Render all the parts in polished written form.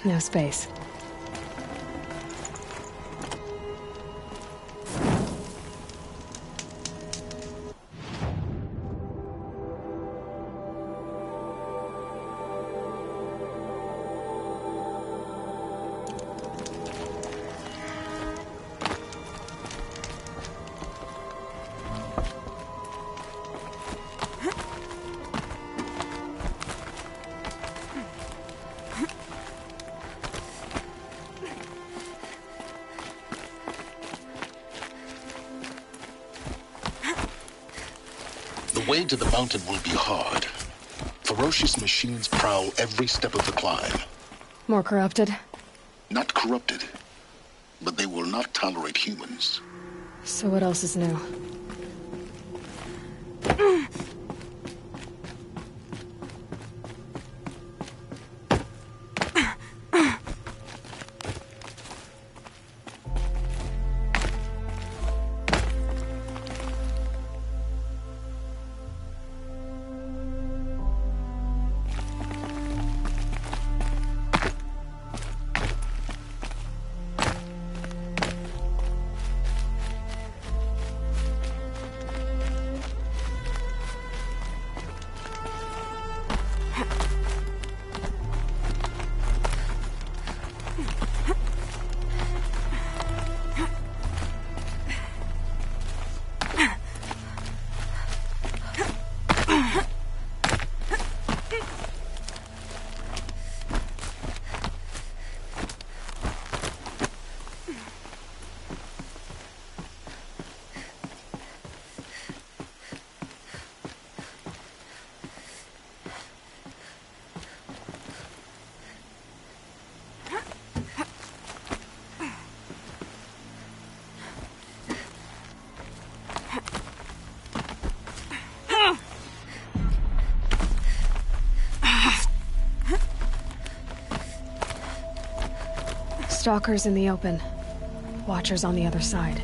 No space. The way to the mountain will be hard. Ferocious machines prowl every step of the climb. More corrupted? Not corrupted, but they will not tolerate humans. So what else is new? Stalkers in the open. Watchers on the other side.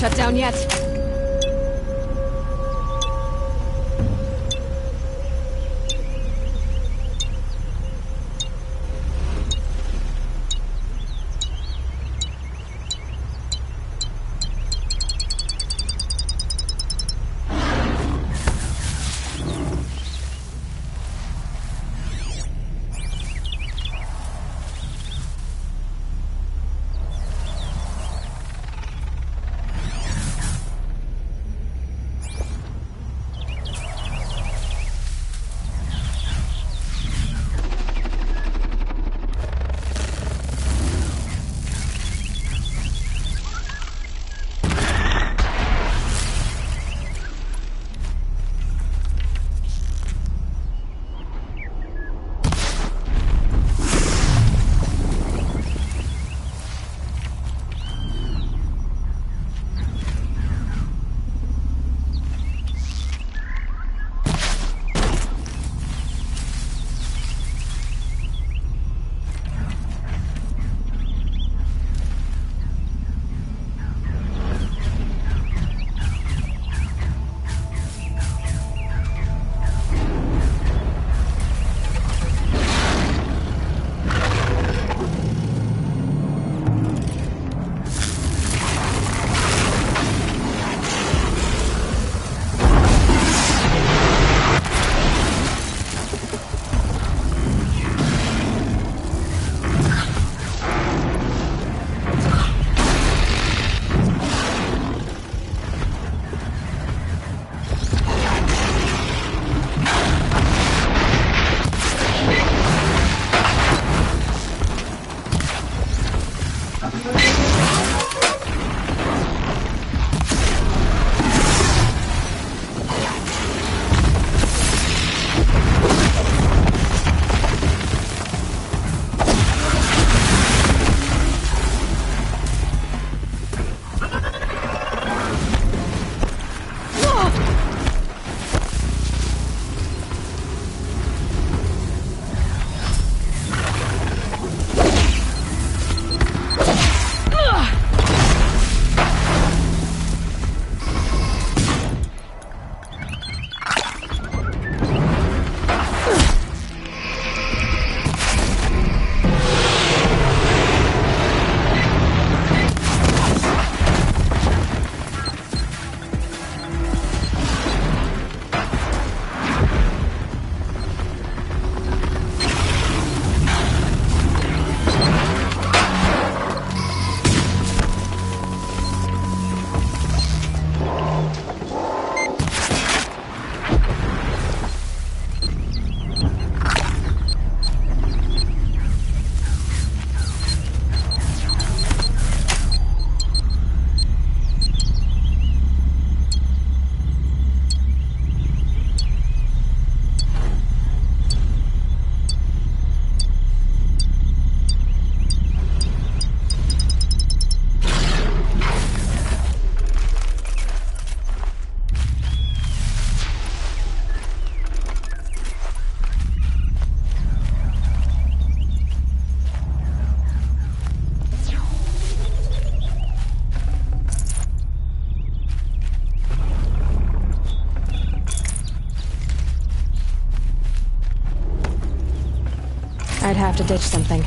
shut down yet. I'd have to ditch something.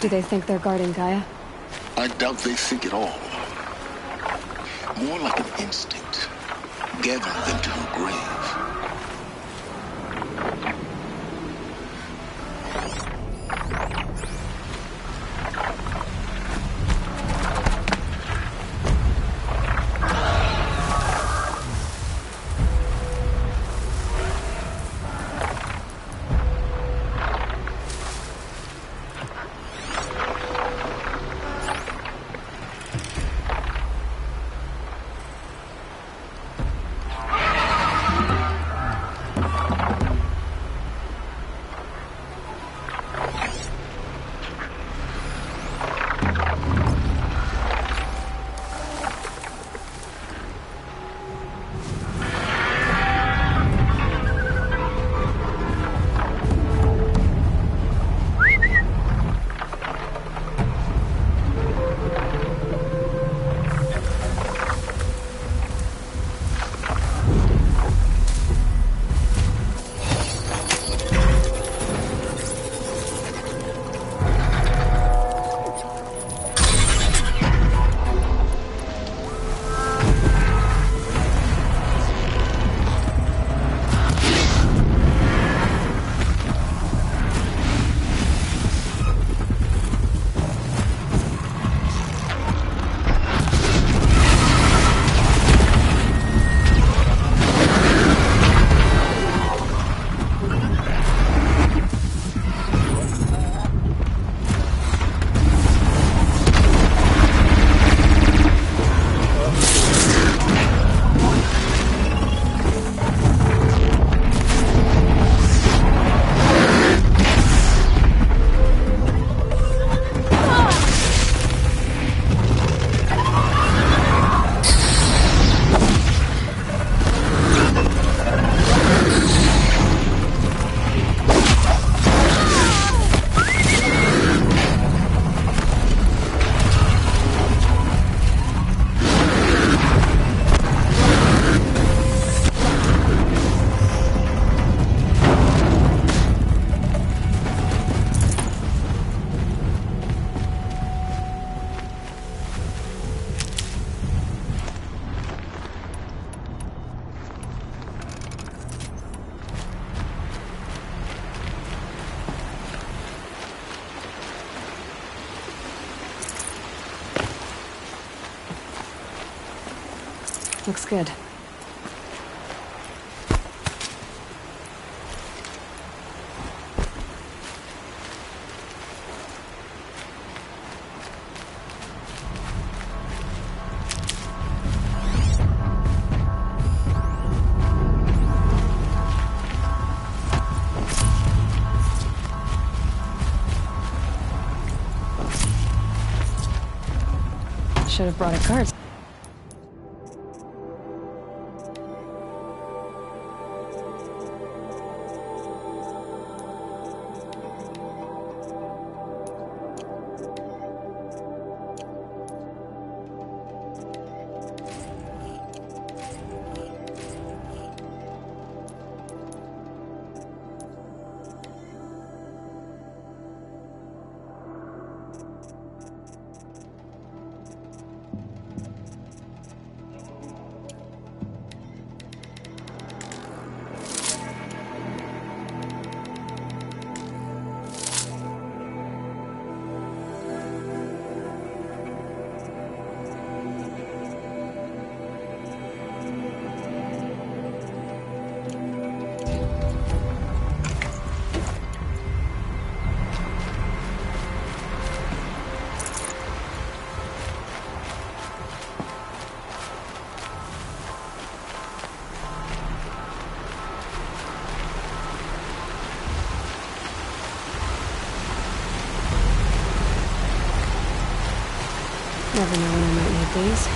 Do they think they're guarding Gaia? I doubt they think at all. More like an instinct, gathering them to your grave. Looks good. Should have brought a cart. Never know when I might need these.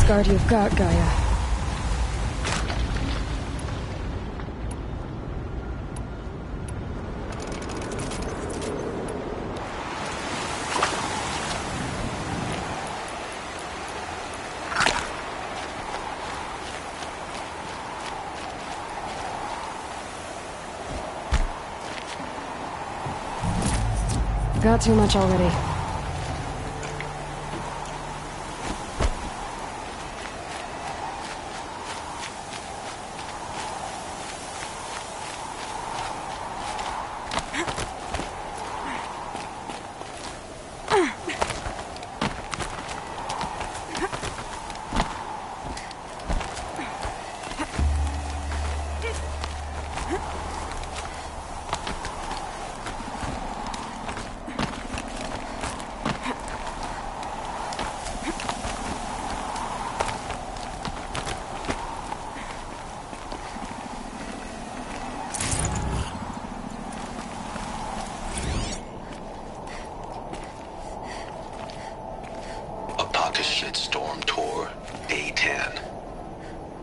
best guard you've got, Gaia. Got too much already. Shitstorm Tour, Day 10.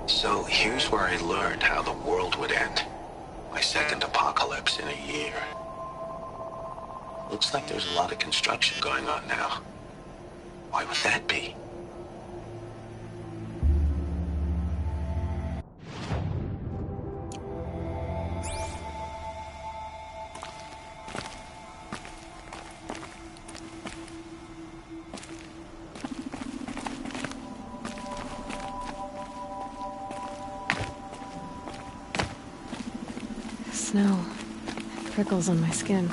So here's where I learned how the world would end. My second apocalypse in a year. Looks like there's a lot of construction going on now. Why would that be? Snow. Prickles on my skin.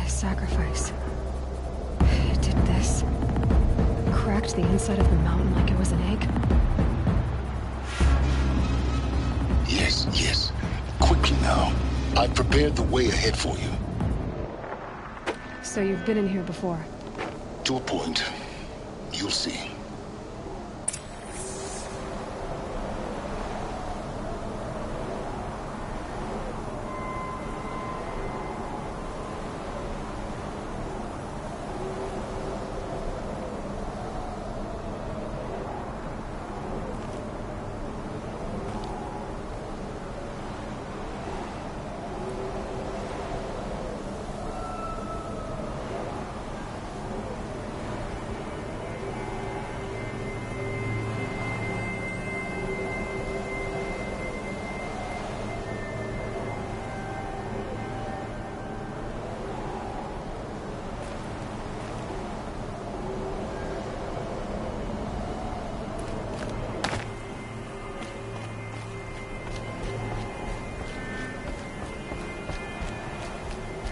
Sacrifice. It did this. Cracked the inside of the mountain like it was an egg. Yes. Quickly now. I've prepared the way ahead for you. So you've been in here before? To a point. You'll see.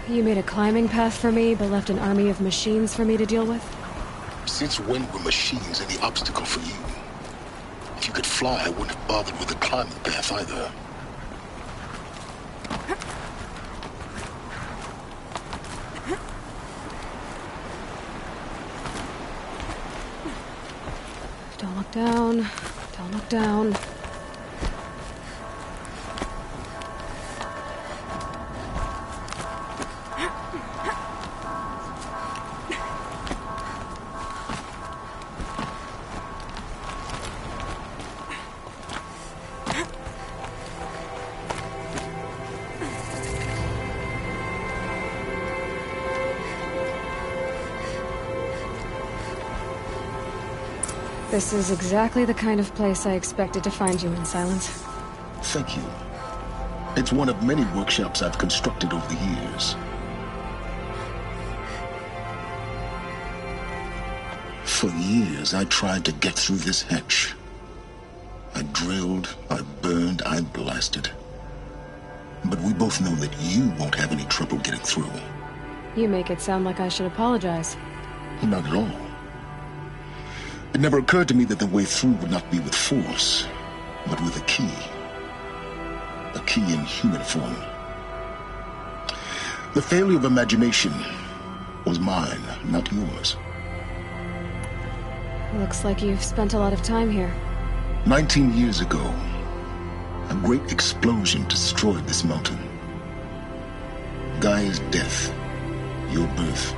You made a climbing path for me, but left an army of machines for me to deal with? Since when were machines any obstacle for you? If you could fly, I wouldn't have bothered with a climbing path either. look down. Don't look down. This is exactly the kind of place I expected to find you in, Silence. Thank you. It's one of many workshops I've constructed over the years. For years, I tried to get through this hatch. I drilled, I burned, I blasted. But we both know that you won't have any trouble getting through. You make it sound like I should apologize. Not at all. It never occurred to me that the way through would not be with force, but with a key. A key in human form. The failure of imagination was mine, not yours. Looks like you've spent a lot of time here. 19 years ago, a great explosion destroyed this mountain. Gaia's death, your birth.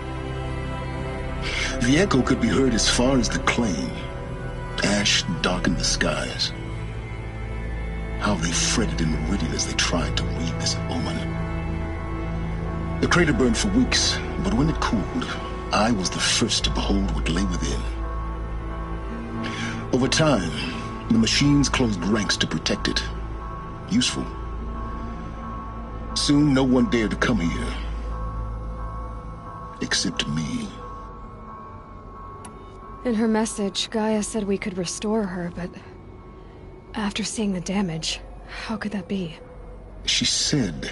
The echo could be heard as far as the claim. Ash darkened the skies. How they fretted in meridian as they tried to read this omen. The crater burned for weeks, but when it cooled, I was the first to behold what lay within. Over time, the machines closed ranks to protect it. Useful. Soon, no one dared to come here. Except me. In her message, Gaia said we could restore her, but after seeing the damage, how could that be? She said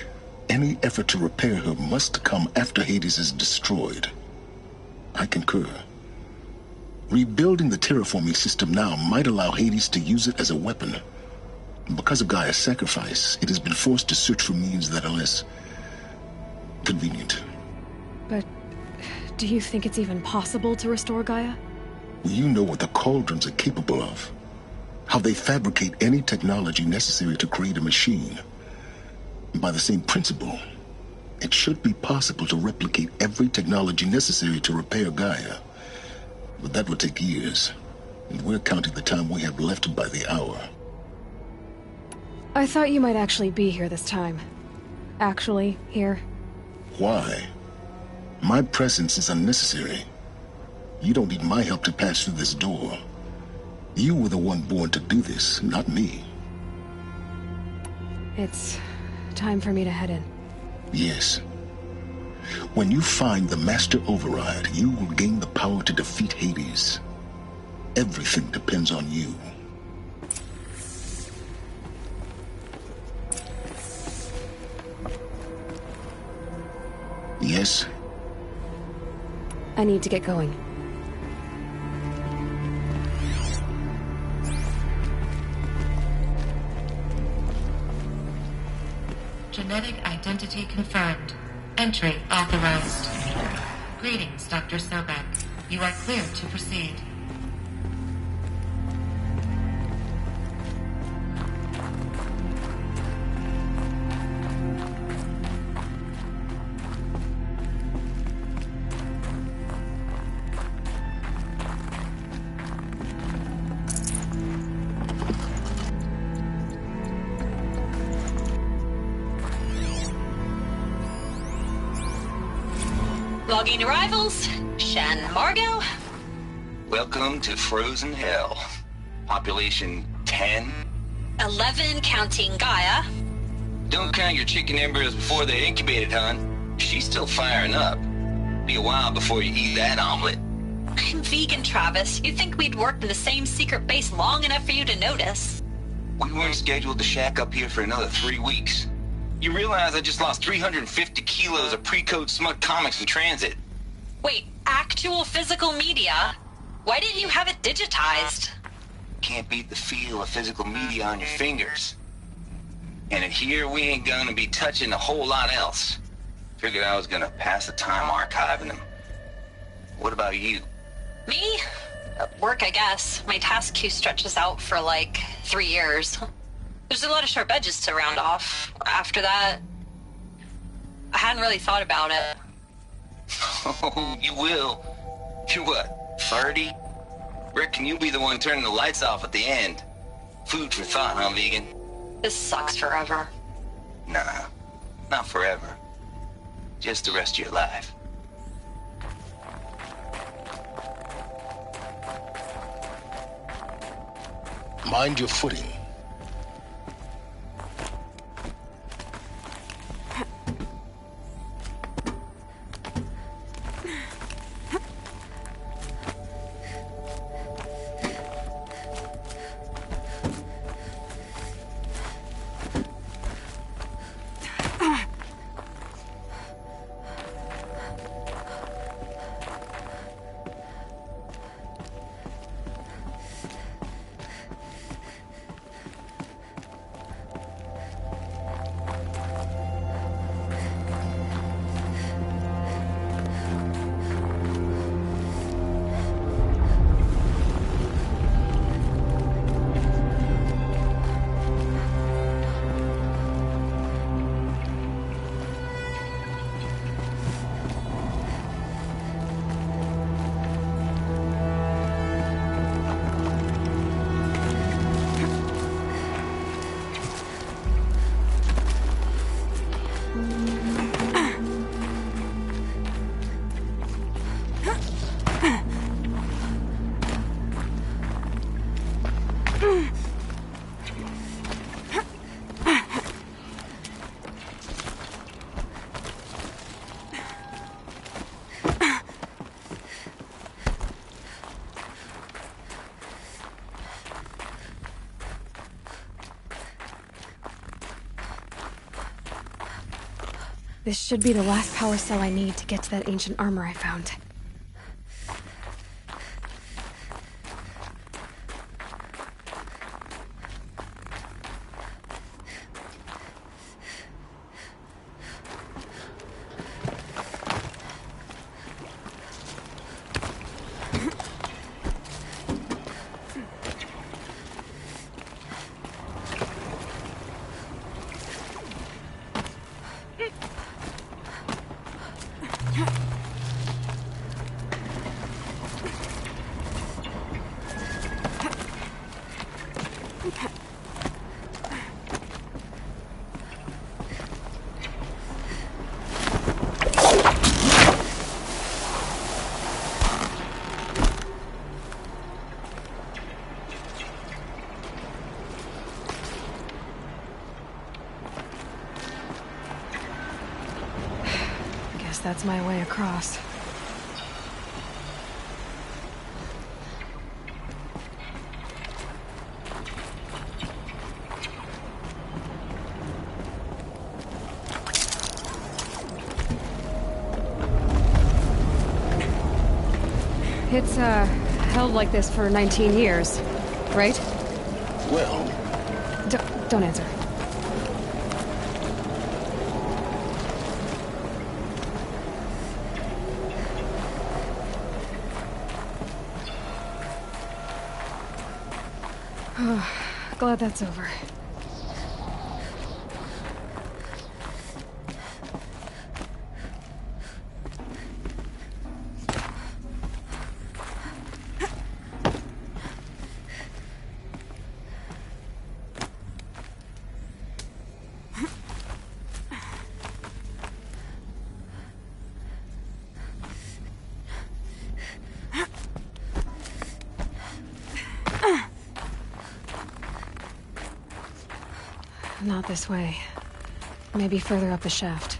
any effort to repair her must come after Hades is destroyed. I concur. Rebuilding the terraforming system now might allow Hades to use it as a weapon. Because of Gaia's sacrifice, it has been forced to search for means that are less convenient. But do you think it's even possible to restore Gaia? You know what the Cauldrons are capable of. How they fabricate any technology necessary to create a machine. By the same principle, it should be possible to replicate every technology necessary to repair Gaia. But that would take years, and we're counting the time we have left by the hour. I thought you might actually be here this time. Actually, here. Why? My presence is unnecessary. You don't need my help to pass through this door. You were the one born to do this, not me. It's time for me to head in. Yes. When you find the Master Override, you will gain the power to defeat Hades. Everything depends on you. Yes? I need to get going. Genetic identity confirmed. Entry authorized. Greetings, Dr. Sobek. You are clear to proceed. Logging arrivals. Shan Margot. Welcome to Frozen Hell. Population 10. 11 counting Gaia. Don't count your chicken embryos before they're incubated, hon. She's still firing up. Be a while before you eat that omelet. I'm vegan, Travis. You'd think we'd worked in the same secret base long enough for you to notice. We weren't scheduled to shack up here for another 3 weeks. You realize I just lost 350 kilos of pre-code smut comics in transit. Wait, actual physical media? Why didn't you have it digitized? Can't beat the feel of physical media on your fingers. And in here, we ain't gonna be touching a whole lot else. Figured I was gonna pass the time archiving them. What about you? Me? Work, I guess. My task queue stretches out for like 3 years. There's a lot of sharp edges to round off. After that, I hadn't really thought about it. Oh, you will. You're what, 30? Reckon you'll be the one turning the lights off at the end. Food for thought, huh, vegan? This sucks forever. Nah, not forever. Just the rest of your life. Mind your footing. This should be the last power cell I need to get to that ancient armor I found. That's my way across. It's, held like this for 19 years, right? Well, Don't answer. Glad that's over. Not this way. Maybe further up the shaft.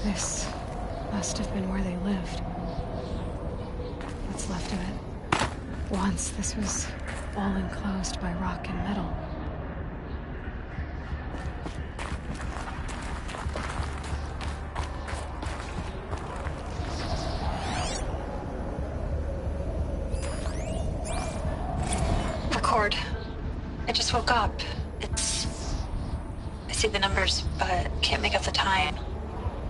This must have been where they lived. What's left of it. Once, this was all enclosed by rock and metal. Record. I just woke up. I see the numbers, but can't make out the time.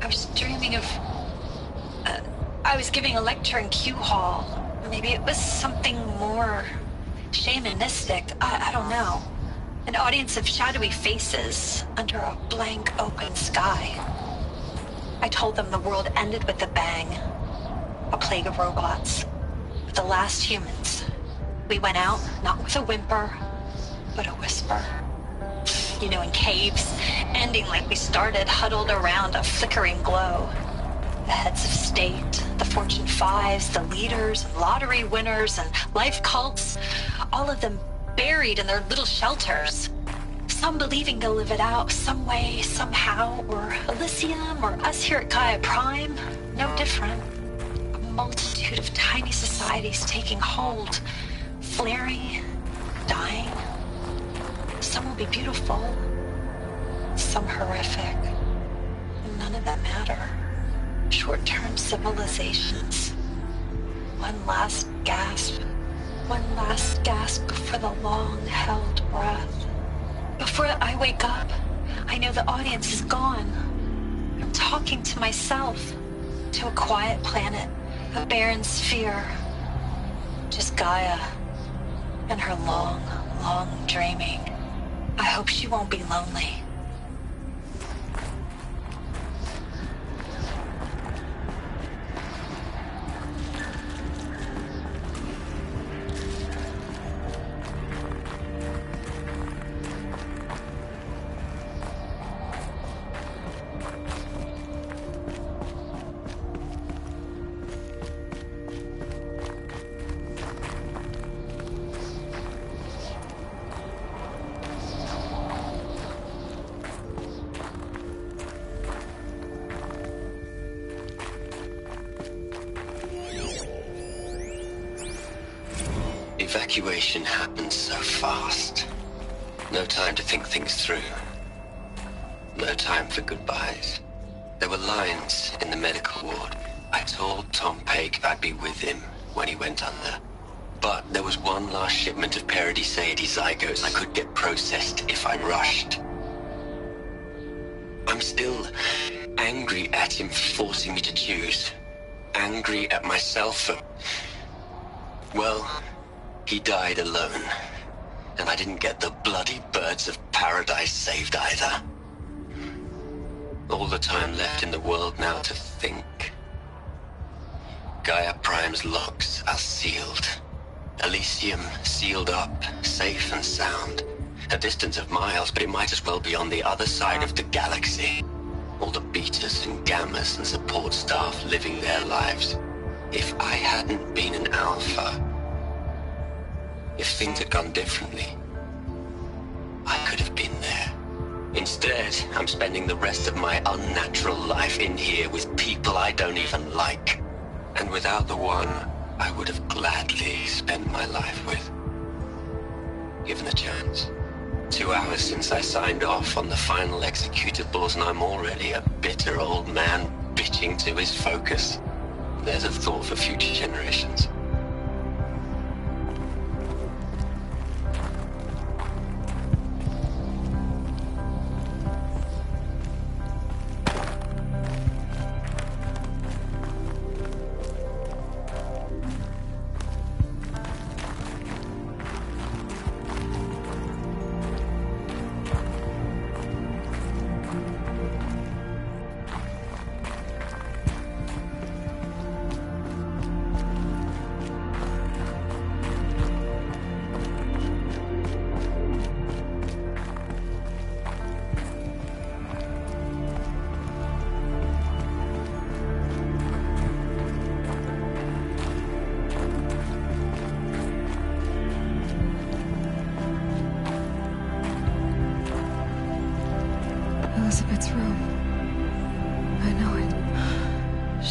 I was dreaming of... I was giving a lecture in Q Hall. Maybe it was something more shamanistic. I don't know. An audience of shadowy faces under a blank open sky. I told them the world ended with a bang. A plague of robots. With the last humans. We went out, not with a whimper, but a whisper. You know, in caves, ending like we started, huddled around a flickering glow. The heads of state, the Fortune 5s, the leaders, lottery winners, and life cults, all of them buried in their little shelters. Some believing they'll live it out some way, somehow, or Elysium, or us here at Gaia Prime, no different. A multitude of tiny societies taking hold, flaring, dying. Some will be beautiful, some horrific. None of them matter. Short-term civilizations. One last gasp before the long-held breath. Before I wake up, I know the audience is gone. I'm talking to myself, to a quiet planet, a barren sphere. Just Gaia and her long, long dreaming. I hope she won't be lonely. Evacuation happened so fast. No time to think things through. No time for goodbyes. There were lines in the medical ward. I told Tom Paik I'd be with him when he went under. But there was one last shipment of Paradiseidae zygotes I could get processed if I rushed. I'm still angry at him for forcing me to choose. Angry at myself for... well... he died alone, and I didn't get the bloody birds of paradise saved either. All the time left in the world now to think. Gaia Prime's locks are sealed. Elysium sealed up, safe and sound. A distance of miles, but it might as well be on the other side of the galaxy. All the betas and gammas and support staff living their lives. If I hadn't been an alpha... if things had gone differently, I could have been there. Instead, I'm spending the rest of my unnatural life in here with people I don't even like. And without the one I would have gladly spent my life with. Given the chance. 2 hours since I signed off on the final executables, and I'm already a bitter old man bitching to his focus. There's a thought for future generations.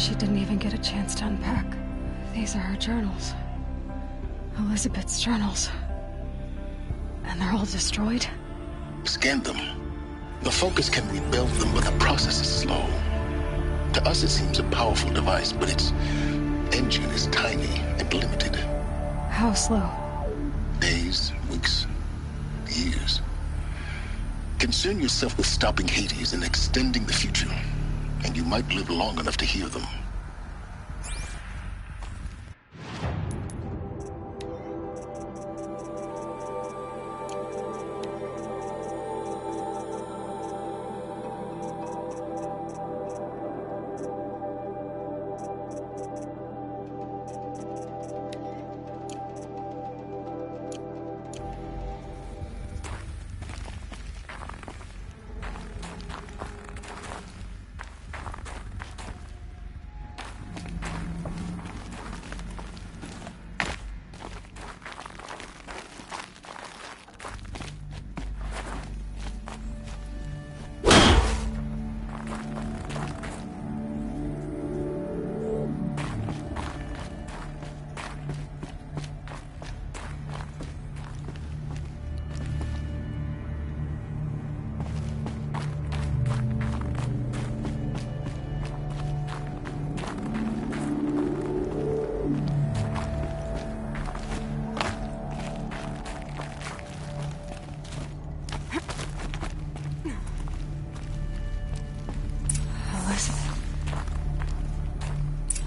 She didn't even get a chance to unpack. These are her journals. Elizabeth's journals. And they're all destroyed? Scan them. The Focus can rebuild them, but the process is slow. To us, it seems a powerful device, but its engine is tiny and limited. How slow? Days, weeks, years. Concern yourself with stopping Hades and extending the future, and you might live long enough to hear them.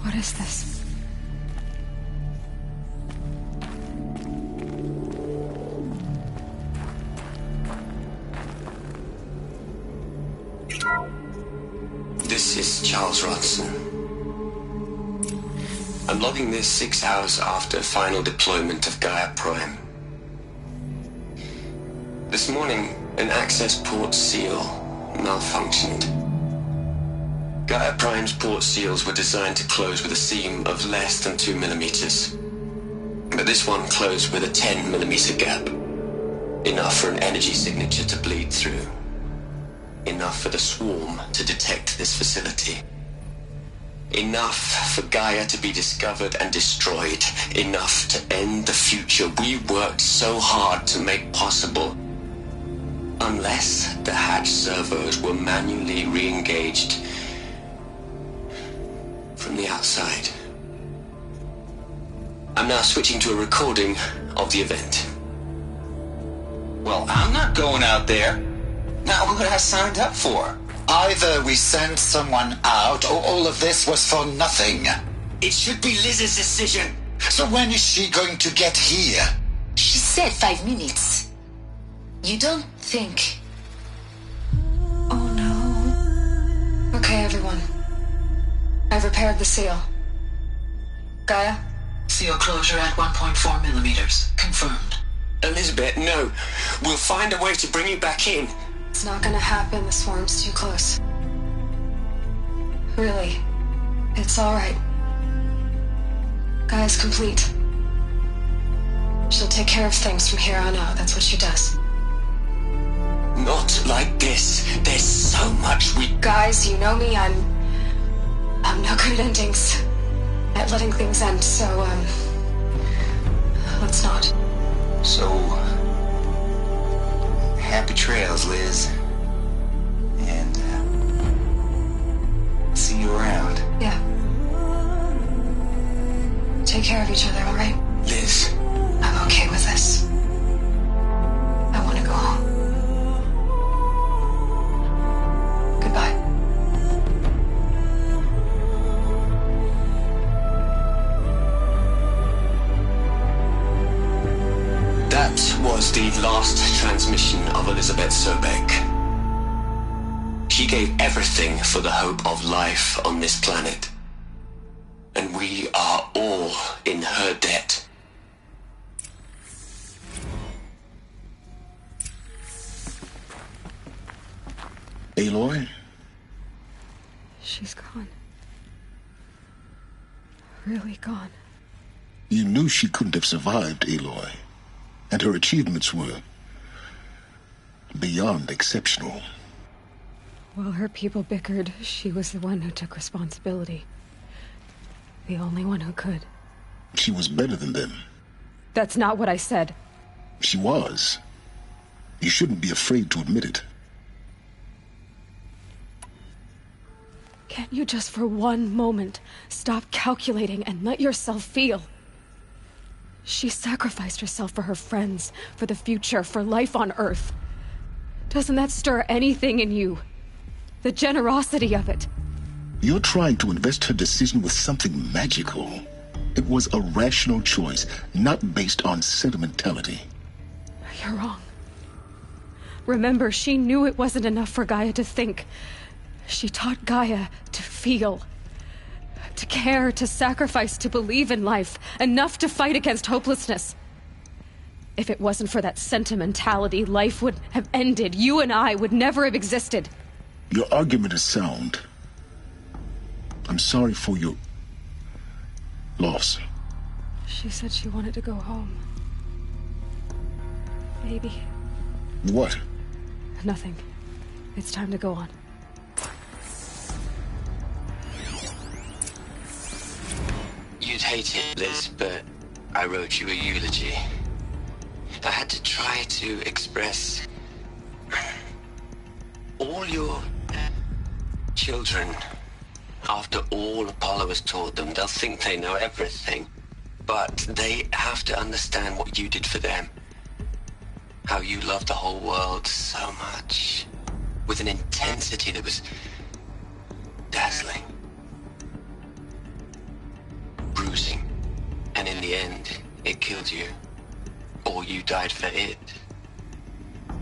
What is this? This is Charles Rodson. I'm logging this 6 hours after final deployment of Gaia Prime. This morning, an access port seal malfunctioned. Gaia Prime's port seals were designed to close with a seam of less than 2 millimeters. But this one closed with a 10 millimeter gap. Enough for an energy signature to bleed through. Enough for the swarm to detect this facility. Enough for Gaia to be discovered and destroyed. Enough to end the future we worked so hard to make possible. Unless the hatch servos were manually re-engaged from the outside. I'm now switching to a recording of the event. Well, I'm not going out there. Not what I signed up for. Either we send someone out, or all of this was for nothing. It should be Liz's decision. So when is she going to get here? She said 5 minutes. You don't think... Oh no. Okay, everyone. I've repaired the seal. Gaia? Seal closure at 1.4 millimeters. Confirmed. Elizabeth, no. We'll find a way to bring you back in. It's not gonna happen. The swarm's too close. Really. It's alright. Gaia's complete. She'll take care of things from here on out. That's what she does. Not like this. There's so much we... Guys, you know me. I'm no good at endings. At letting things end, so, let's not. So, happy trails, Liz. And, see you around. Yeah. Take care of each other, alright? Liz. I'm okay with this. I want to go home. Goodbye. That was the last transmission of Elizabeth Sobek. She gave everything for the hope of life on this planet. And we are all in her debt. Aloy? She's gone. Really gone. You knew she couldn't have survived, Aloy. And her achievements were beyond exceptional. While her people bickered, she was the one who took responsibility. The only one who could. She was better than them. That's not what I said. She was. You shouldn't be afraid to admit it. Can't you just for one moment stop calculating and let yourself feel? She sacrificed herself for her friends, for the future, for life on Earth. Doesn't that stir anything in you? The generosity of it. You're trying to invest her decision with something magical. It was a rational choice, not based on sentimentality. You're wrong. Remember, she knew it wasn't enough for Gaia to think. She taught Gaia to feel. To care, to sacrifice, to believe in life. Enough to fight against hopelessness. If it wasn't for that sentimentality, life would have ended. You and I would never have existed. Your argument is sound. I'm sorry for your loss. She said she wanted to go home. Baby. What? Nothing. It's time to go on. You'd hate it, Liz, but I wrote you a eulogy. I had to try to express all your children. After all Apollo has taught them, they'll think they know everything. But they have to understand what you did for them. How you loved the whole world so much. With an intensity that was dazzling. Bruising. And in the end, it killed you. Or you died for it.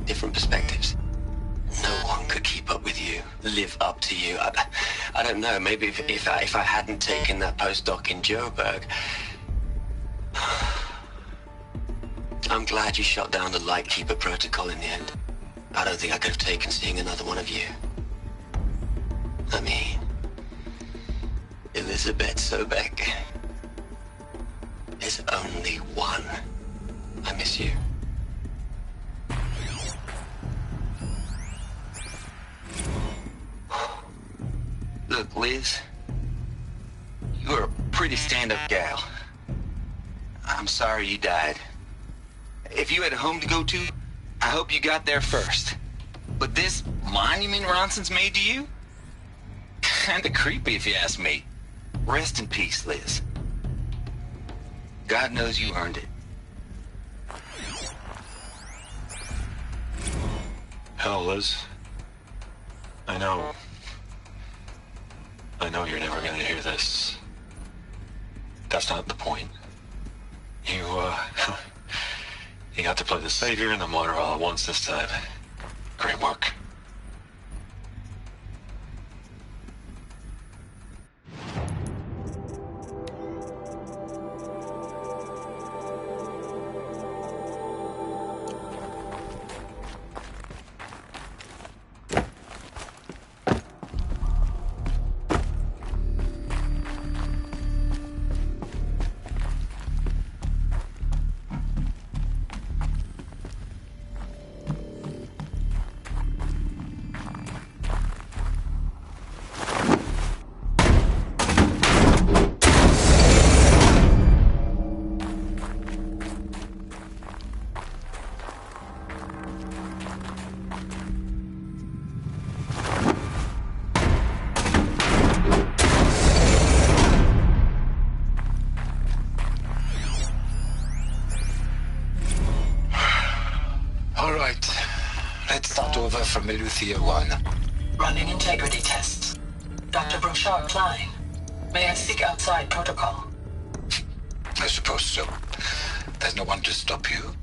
Different perspectives. No one could keep up with you, live up to you. I don't know, maybe if I hadn't taken that postdoc in Joburg. I'm glad you shot down the Lightkeeper protocol in the end. I don't think I could have taken seeing another one of you. I mean, Elizabeth Sobek. There's only one. I miss you. Look, Liz, you're a pretty stand-up gal. I'm sorry you died. If you had a home to go to, I hope you got there first. But this monument Ronson's made to you? Kinda creepy if you ask me. Rest in peace, Liz. God knows you earned it. Hell, Liz. I know you're never gonna hear this. That's not the point. You got to play the savior and the martyr all at once this time. Great work. From Eleuthia 1. Running integrity tests. Dr. Brochard Klein. May I speak outside protocol? I suppose so. There's no one to stop you.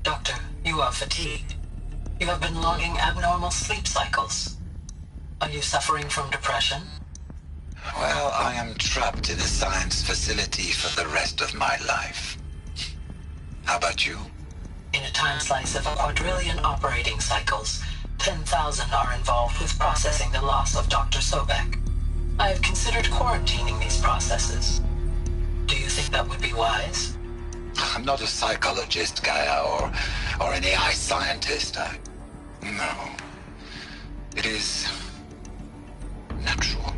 Doctor, you are fatigued. You have been logging abnormal sleep cycles. Are you suffering from depression? Well, I am trapped in a science facility for the rest of my life. How about you? In a time slice of a quadrillion operating cycles, 10,000 are involved with processing the loss of Dr. Sobek. I have considered quarantining these processes. Do you think that would be wise? I'm not a psychologist, Gaia, or an AI scientist. No. It is natural.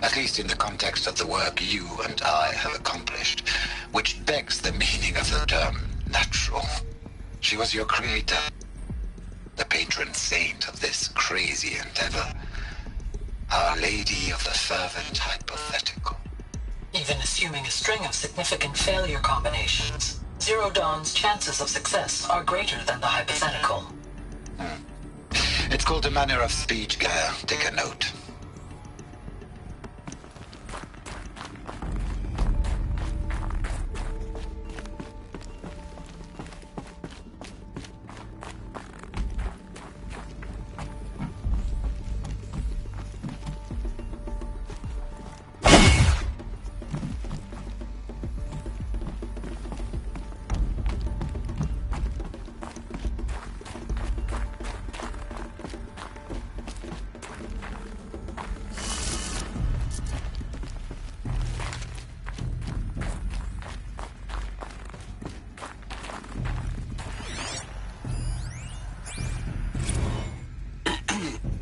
At least in the context of the work you and I have accomplished, which begs the meaning of the term natural. She was your creator, the patron saint of this crazy endeavor. Our Lady of the Fervent Hypothetical. Even assuming a string of significant failure combinations, Zero Dawn's chances of success are greater than the hypothetical. It's called a manner of speech, Gaia. Take a note.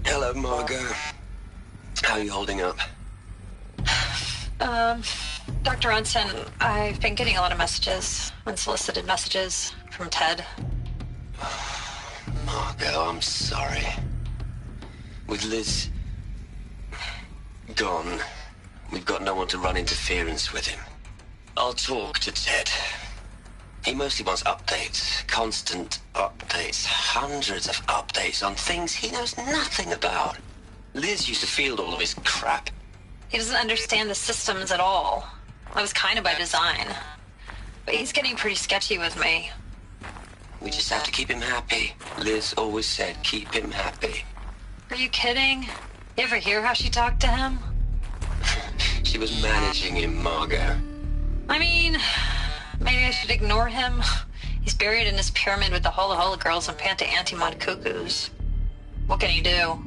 Hello, Margot. How are you holding up? Dr. Unson, I've been getting a lot of messages, unsolicited messages from Ted. Margot, I'm sorry. With Liz gone, we've got no one to run interference with him. I'll talk to Ted. He mostly wants updates, constant updates, hundreds of updates on things he knows nothing about. Liz used to field all of his crap. He doesn't understand the systems at all. That was kind of by design. But he's getting pretty sketchy with me. We just have to keep him happy. Liz always said, keep him happy. Are you kidding? You ever hear how she talked to him? She was managing him, Margot. I mean, maybe I should ignore him. He's buried in his pyramid with the Hola Hola girls and Panta Antimod cuckoos. What can he do?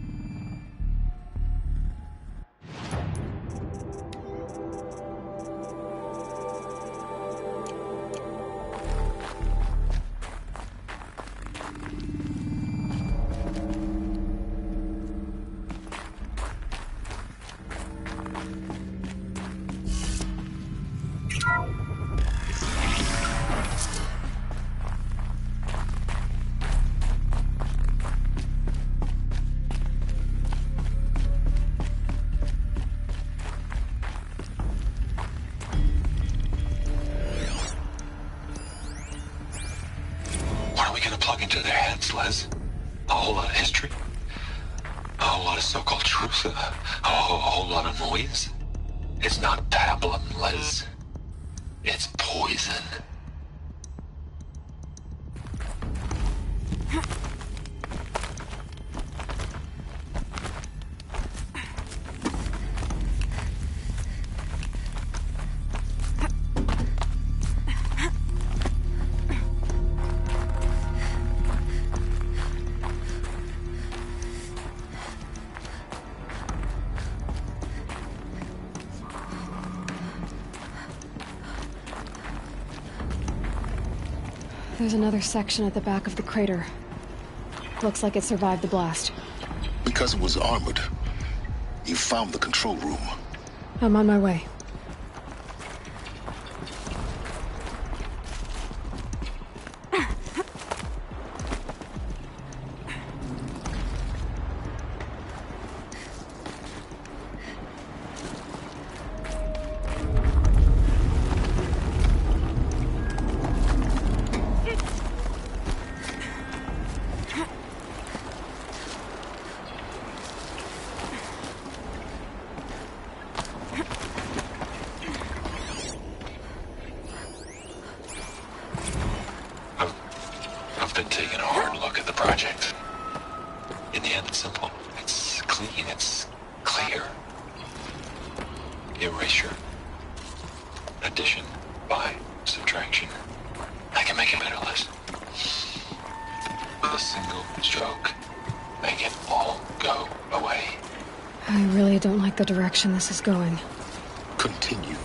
What are we gonna plug into their heads, Les? A whole lot of history? A whole lot of so-called truth? A whole lot of noise? It's not pablum, Les. It's poison. There's another section at the back of the crater. Looks like it survived the blast. Because it was armored. You found the control room. I'm on my way. I've been taking a hard look at the project. In the end, it's simple. It's clean. It's clear. Erasure. Addition. By. Subtraction. I can make a better list. With a single stroke. Make it all go away. I really don't like the direction this is going. Continue.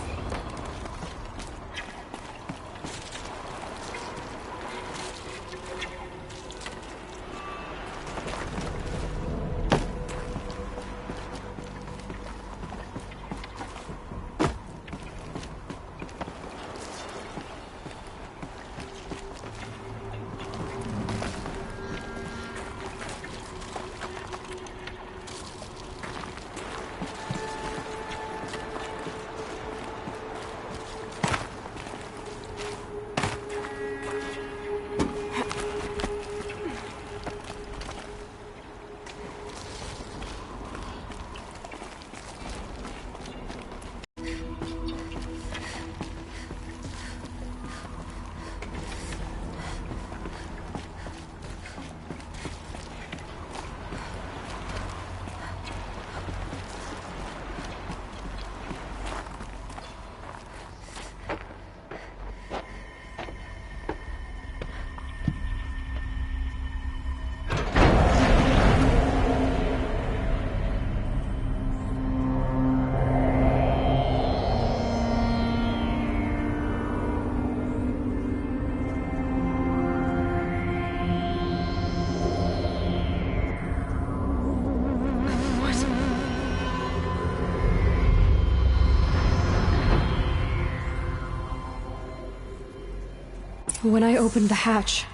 When I opened the hatch,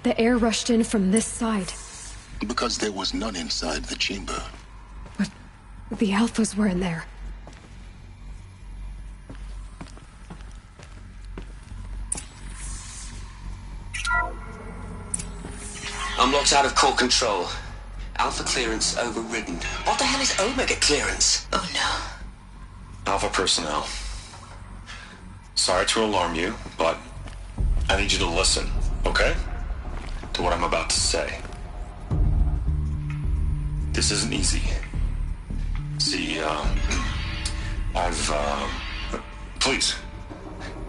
the air rushed in from this side. Because there was none inside the chamber. But the Alphas were in there. I'm locked out of core control. Alpha clearance overridden. What the hell is Omega clearance? Oh no. Alpha personnel. Sorry to alarm you, but I need you to listen, okay? To what I'm about to say. This isn't easy. See, please,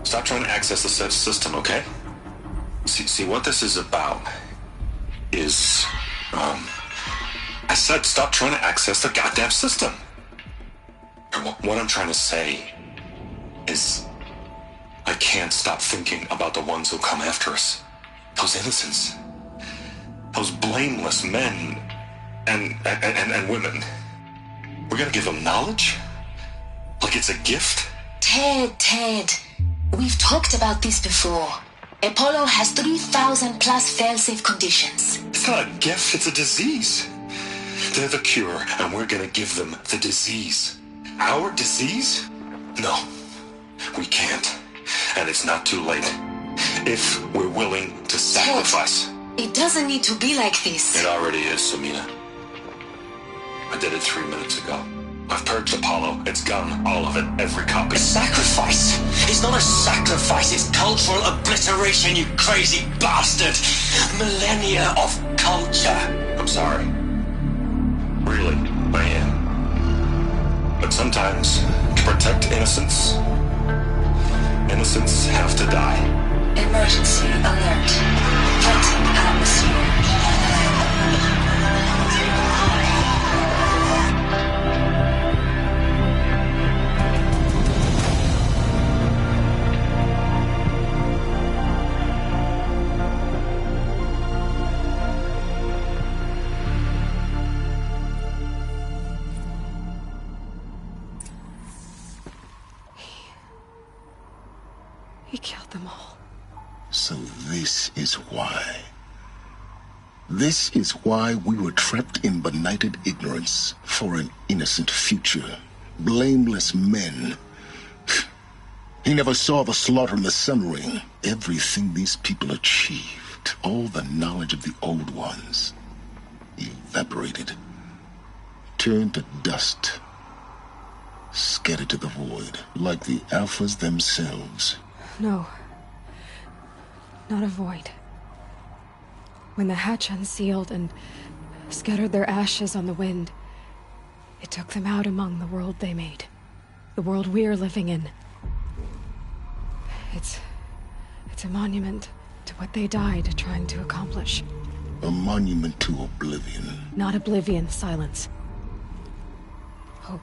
stop trying to access the system, okay? See, what this is about is, I said stop trying to access the goddamn system. And what I'm trying to say is, I can't stop thinking about the ones who come after us. Those innocents. Those blameless men and women. We're gonna give them knowledge? Like it's a gift? Ted. We've talked about this before. Apollo has 3,000 plus fail-safe conditions. It's not a gift, it's a disease. They're the cure, and we're gonna give them the disease. Our disease? No, we can't. And it's not too late. If we're willing to sacrifice. Ted, it doesn't need to be like this. It already is, Samina. I did it 3 minutes ago. I've purged Apollo. It's gone. All of it. Every copy. A sacrifice? It's not a sacrifice. It's cultural obliteration, you crazy bastard. Millennia of culture. I'm sorry. Really, I am. But sometimes, to protect innocence have to die. Emergency alert. Threatened atmosphere. He killed them all. So this is why. This is why we were trapped in benighted ignorance for an innocent future. Blameless men. He never saw the slaughter in the Sun Ring. Everything these people achieved, all the knowledge of the old ones, evaporated, turned to dust, scattered to the void, like the Alphas themselves. No. Not a void. When the hatch unsealed and scattered their ashes on the wind, it took them out among the world they made. The world we're living in. It's a monument to what they died trying to accomplish. A monument to oblivion. Not oblivion, silence. Hope.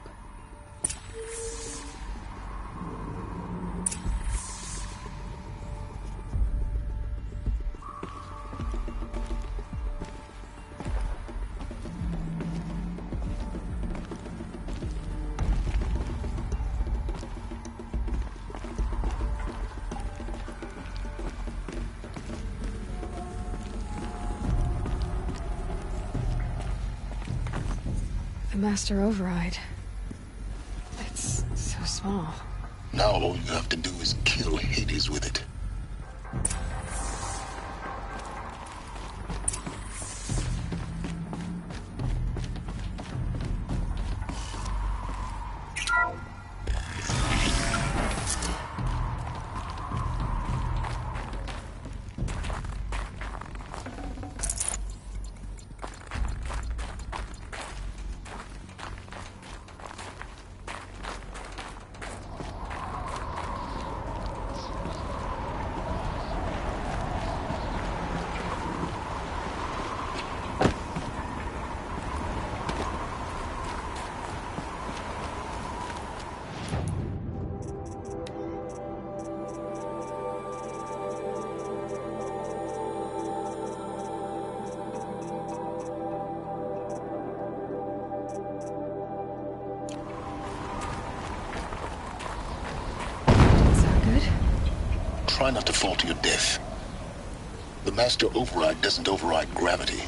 The Master Override. It's so small. Now all you have to do is kill Hades with it. Try not to fall to your death. The master override doesn't override gravity.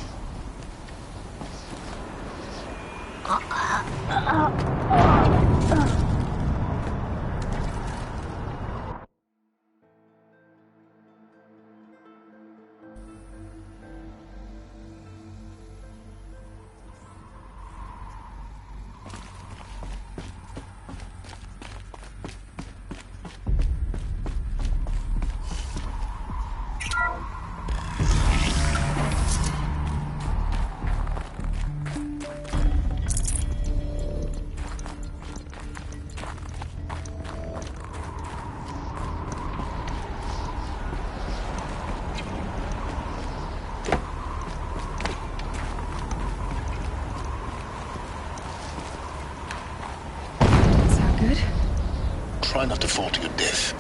Try not to fall to your death.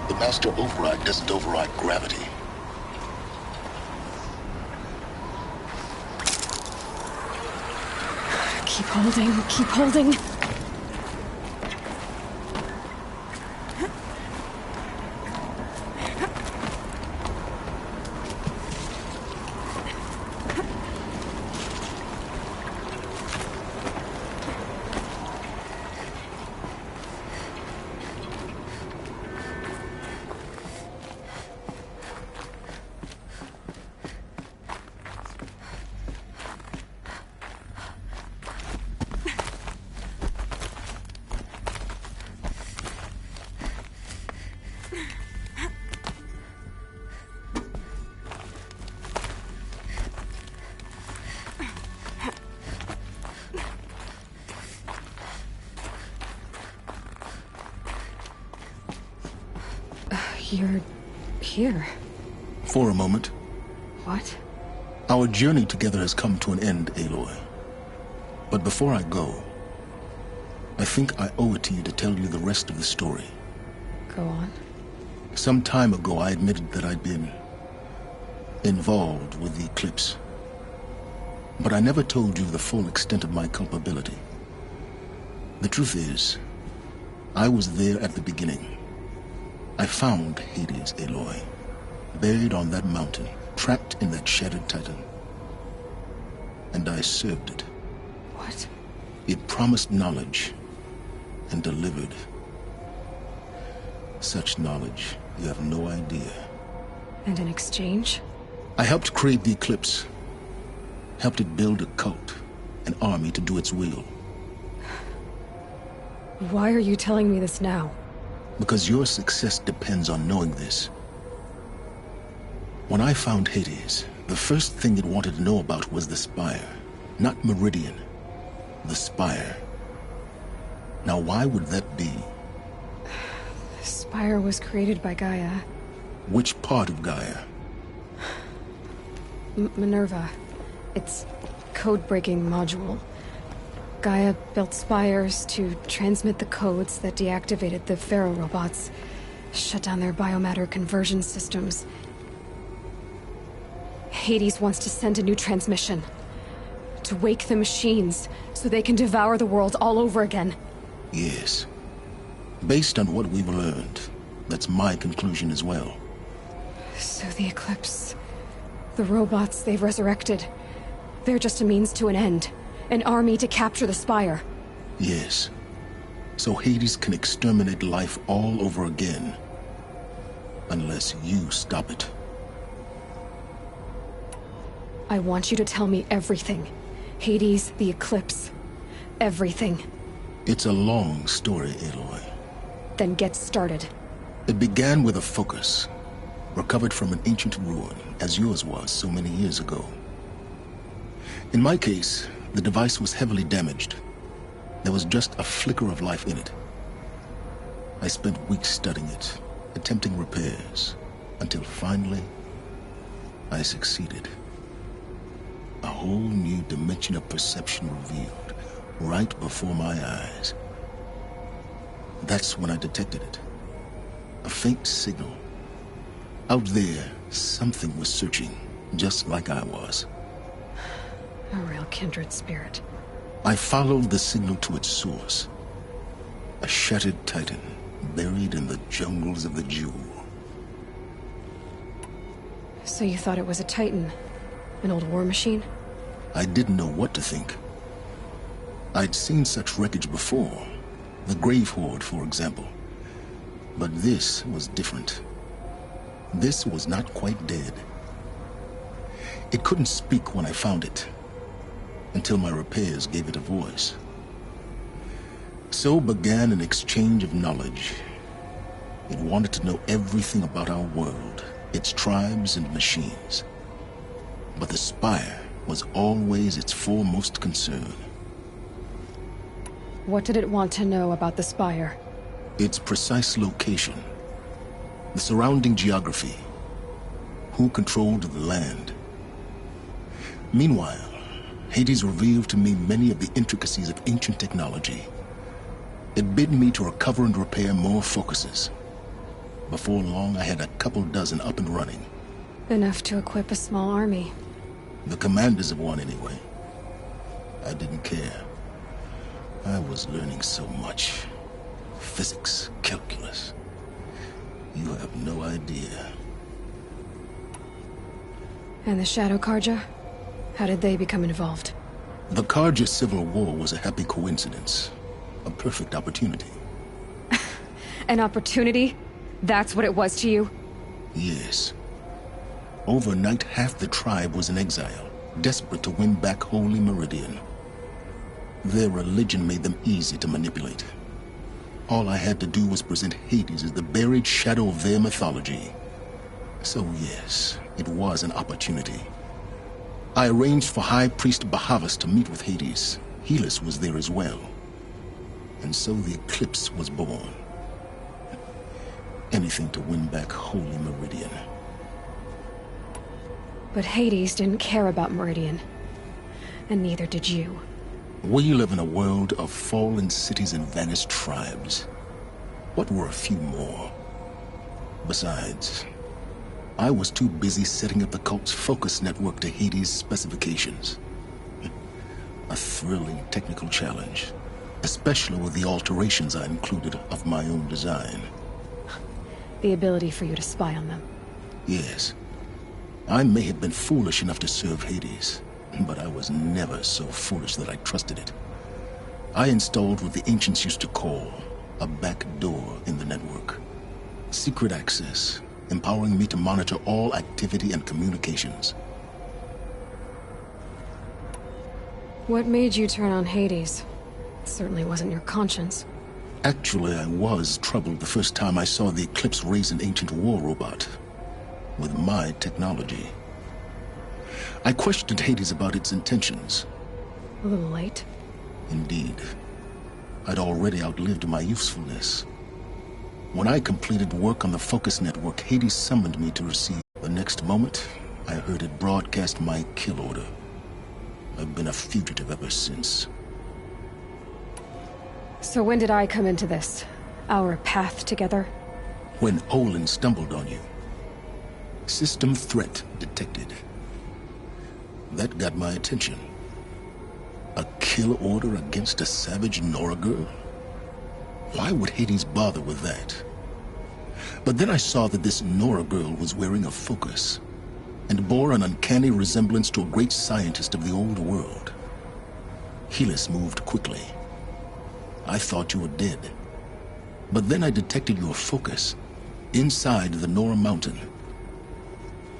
The master override doesn't override gravity. Keep holding, keep holding. You're here. For a moment. What? Our journey together has come to an end, Aloy. But before I go, I think I owe it to you to tell you the rest of the story. Go on. Some time ago, I admitted that I'd been involved with the eclipse. But I never told you the full extent of my culpability. The truth is, I was there at the beginning. I found Hades, Aloy, buried on that mountain, trapped in that shattered titan. And I served it. What? It promised knowledge and delivered. Such knowledge, you have no idea. And in exchange? I helped create the eclipse. Helped it build a cult, an army to do its will. Why are you telling me this now? Because your success depends on knowing this. When I found Hades, the first thing it wanted to know about was the Spire. Not Meridian. The Spire. Now why would that be? The Spire was created by Gaia. Which part of Gaia? Minerva. Its code-breaking module. Gaia built spires to transmit the codes that deactivated the Pharaoh robots, shut down their biomatter conversion systems. Hades wants to send a new transmission. To wake the machines, so they can devour the world all over again. Yes. Based on what we've learned, that's my conclusion as well. So the Eclipse... the robots they've resurrected... they're just a means to an end. An army to capture the Spire. Yes. So Hades can exterminate life all over again. Unless you stop it. I want you to tell me everything. Hades, the Eclipse. Everything. It's a long story, Aloy. Then get started. It began with a focus. Recovered from an ancient ruin, as yours was so many years ago. In my case, the device was heavily damaged. There was just a flicker of life in it. I spent weeks studying it, attempting repairs, until finally, I succeeded. A whole new dimension of perception revealed, right before my eyes. That's when I detected it. A faint signal. Out there, something was searching, just like I was. A real kindred spirit. I followed the signal to its source. A shattered titan, buried in the jungles of the Jewel. So you thought it was a Titan? An old war machine? I didn't know what to think. I'd seen such wreckage before. The Grave Horde, for example. But this was different. This was not quite dead. It couldn't speak when I found it, until my repairs gave it a voice. So began an exchange of knowledge. It wanted to know everything about our world, its tribes and machines. But the Spire was always its foremost concern. What did it want to know about the Spire? Its precise location, the surrounding geography, who controlled the land. Meanwhile, Hades revealed to me many of the intricacies of ancient technology. It bid me to recover and repair more focuses. Before long, I had a couple dozen up and running. Enough to equip a small army. The commanders of one, anyway. I didn't care. I was learning so much. Physics, calculus. You have no idea. And the Shadow Karja? How did they become involved? The Karja Civil War was a happy coincidence. A perfect opportunity. An opportunity? That's what it was to you? Yes. Overnight, half the tribe was in exile, desperate to win back Holy Meridian. Their religion made them easy to manipulate. All I had to do was present Hades as the buried shadow of their mythology. So yes, it was an opportunity. I arranged for High Priest Bahavas to meet with Hades. Helis was there as well. And so the eclipse was born. Anything to win back Holy Meridian. But Hades didn't care about Meridian. And neither did you. We live in a world of fallen cities and vanished tribes. What were a few more? Besides, I was too busy setting up the cult's focus network to Hades' specifications. A thrilling technical challenge, especially with the alterations I included of my own design. The ability for you to spy on them. Yes. I may have been foolish enough to serve Hades, but I was never so foolish that I trusted it. I installed what the ancients used to call a back door in the network. Secret access, empowering me to monitor all activity and communications. What made you turn on Hades? It certainly wasn't your conscience. Actually, I was troubled the first time I saw the Eclipse raise an ancient war robot. With my technology. I questioned Hades about its intentions. A little late. Indeed. I'd already outlived my usefulness. When I completed work on the Focus Network, Hades summoned me to receive. The next moment, I heard it broadcast my kill order. I've been a fugitive ever since. So when did I come into this? Our path together? When Olin stumbled on you. System threat detected. That got my attention. A kill order against a savage Nora girl? Why would Hades bother with that? But then I saw that this Nora girl was wearing a focus, and bore an uncanny resemblance to a great scientist of the old world. Helis moved quickly. I thought you were dead. But then I detected your focus inside the Nora mountain.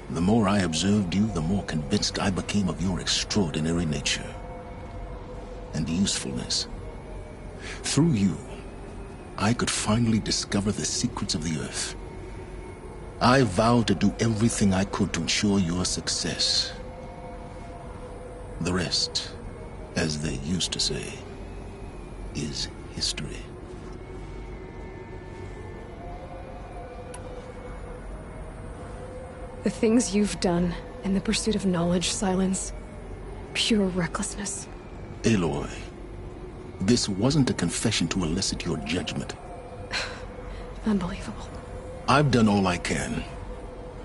The more I observed you, the more convinced I became of your extraordinary nature and usefulness. Through you, I could finally discover the secrets of the Earth. I vowed to do everything I could to ensure your success. The rest, as they used to say, is history. The things you've done in the pursuit of knowledge, Silence. Pure recklessness. Aloy, this wasn't a confession to elicit your judgment. Unbelievable. I've done all I can.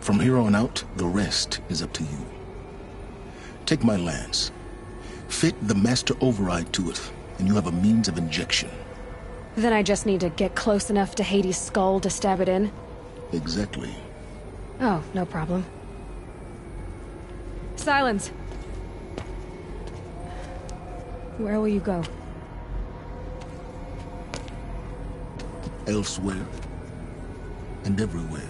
From here on out, the rest is up to you. Take my lance. Fit the master override to it, and you have a means of injection. Then I just need to get close enough to Hades' skull to stab it in? Exactly. Oh, no problem. Silence. Where will you go? Elsewhere. And everywhere.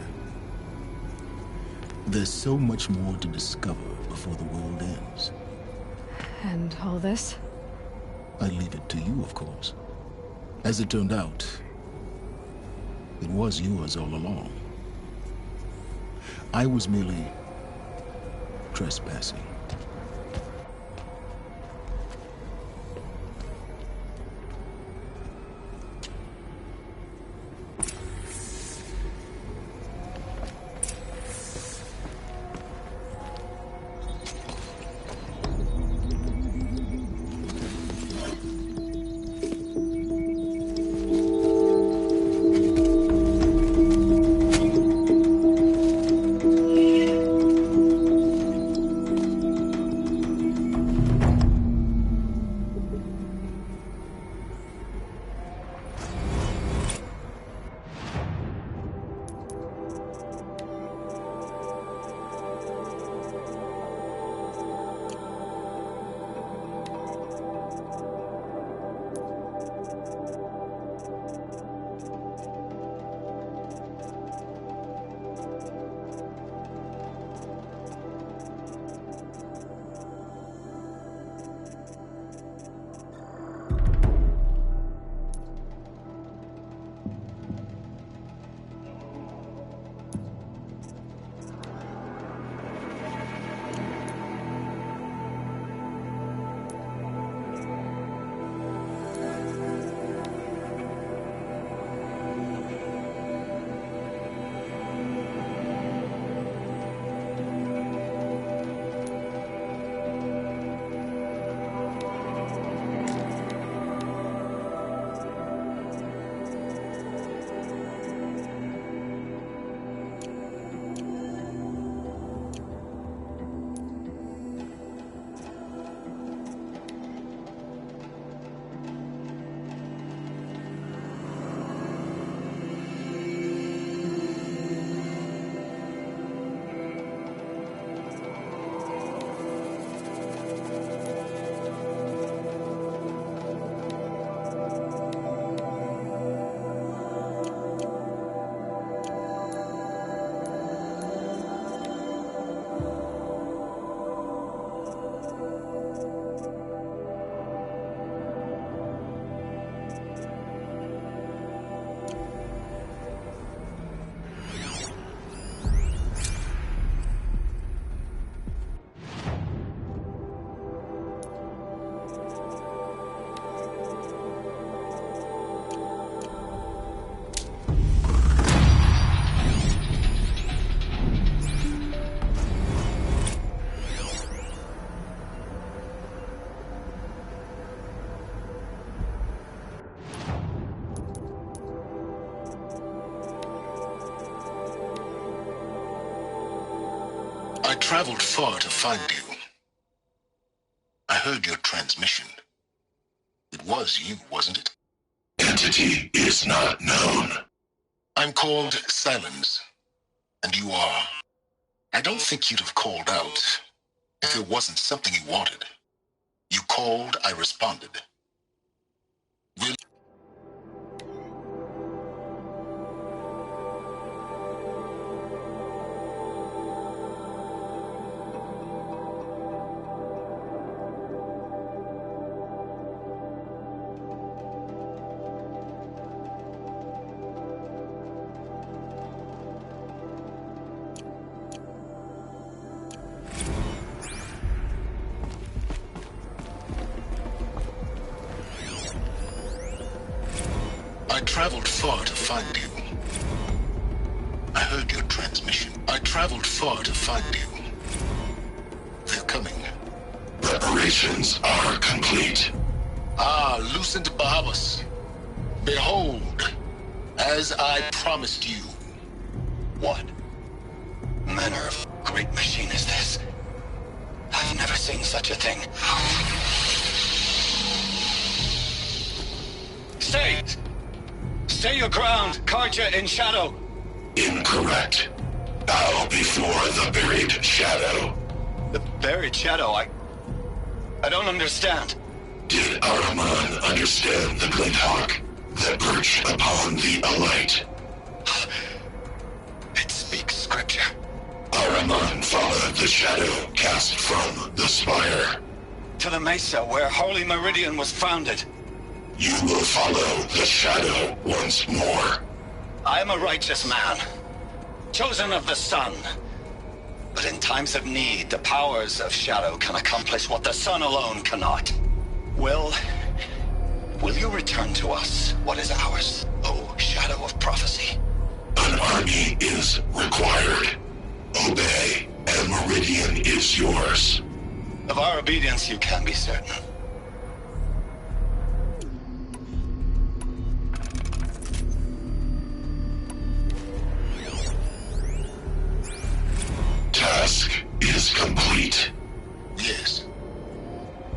There's so much more to discover before the world ends. And all this? I leave it to you, of course. As it turned out, it was yours all along. I was merely trespassing. I traveled far to find you. I heard your transmission. It was you, wasn't it? Entity is not known. I'm called Silence, and you are. I don't think you'd have called out if it wasn't something you wanted. You called, I responded. Will I traveled far to find you. I heard your transmission. I traveled far to find you. They're coming. Preparations are complete. Ah, Lucent Bahabas. Behold, as I promised you. What manner of great machine is this? I've never seen such a thing. Stay! Stay your ground, Karja in shadow! Incorrect. Bow before the buried shadow. The buried shadow, I don't understand. Did Ahriman understand the glint hawk that perched upon the alight? It speaks scripture. Ahriman followed the shadow cast from the spire. To the mesa where Holy Meridian was founded. You will follow the shadow once more. I am a righteous man, chosen of the sun. But in times of need, the powers of shadow can accomplish what the sun alone cannot. Will you return to us what is ours, O shadow of prophecy? An army is required. Obey, and Meridian is yours. Of our obedience you can be certain. Task is complete. Yes.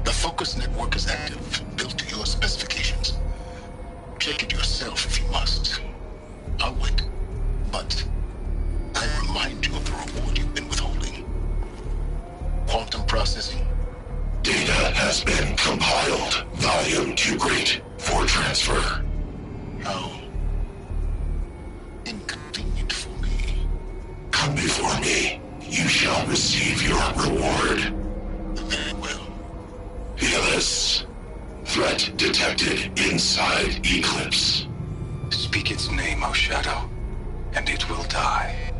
The focus network is active, built to your specifications. Check it yourself if you must. I'll wait. But I remind you of the reward you've been withholding. Quantum processing. Data has been compiled. Volume too great for transfer. How inconvenient for me. Come before me. You shall receive your reward. Very well. Fearless. Threat detected inside Eclipse. Speak its name, O Shadow, and it will die.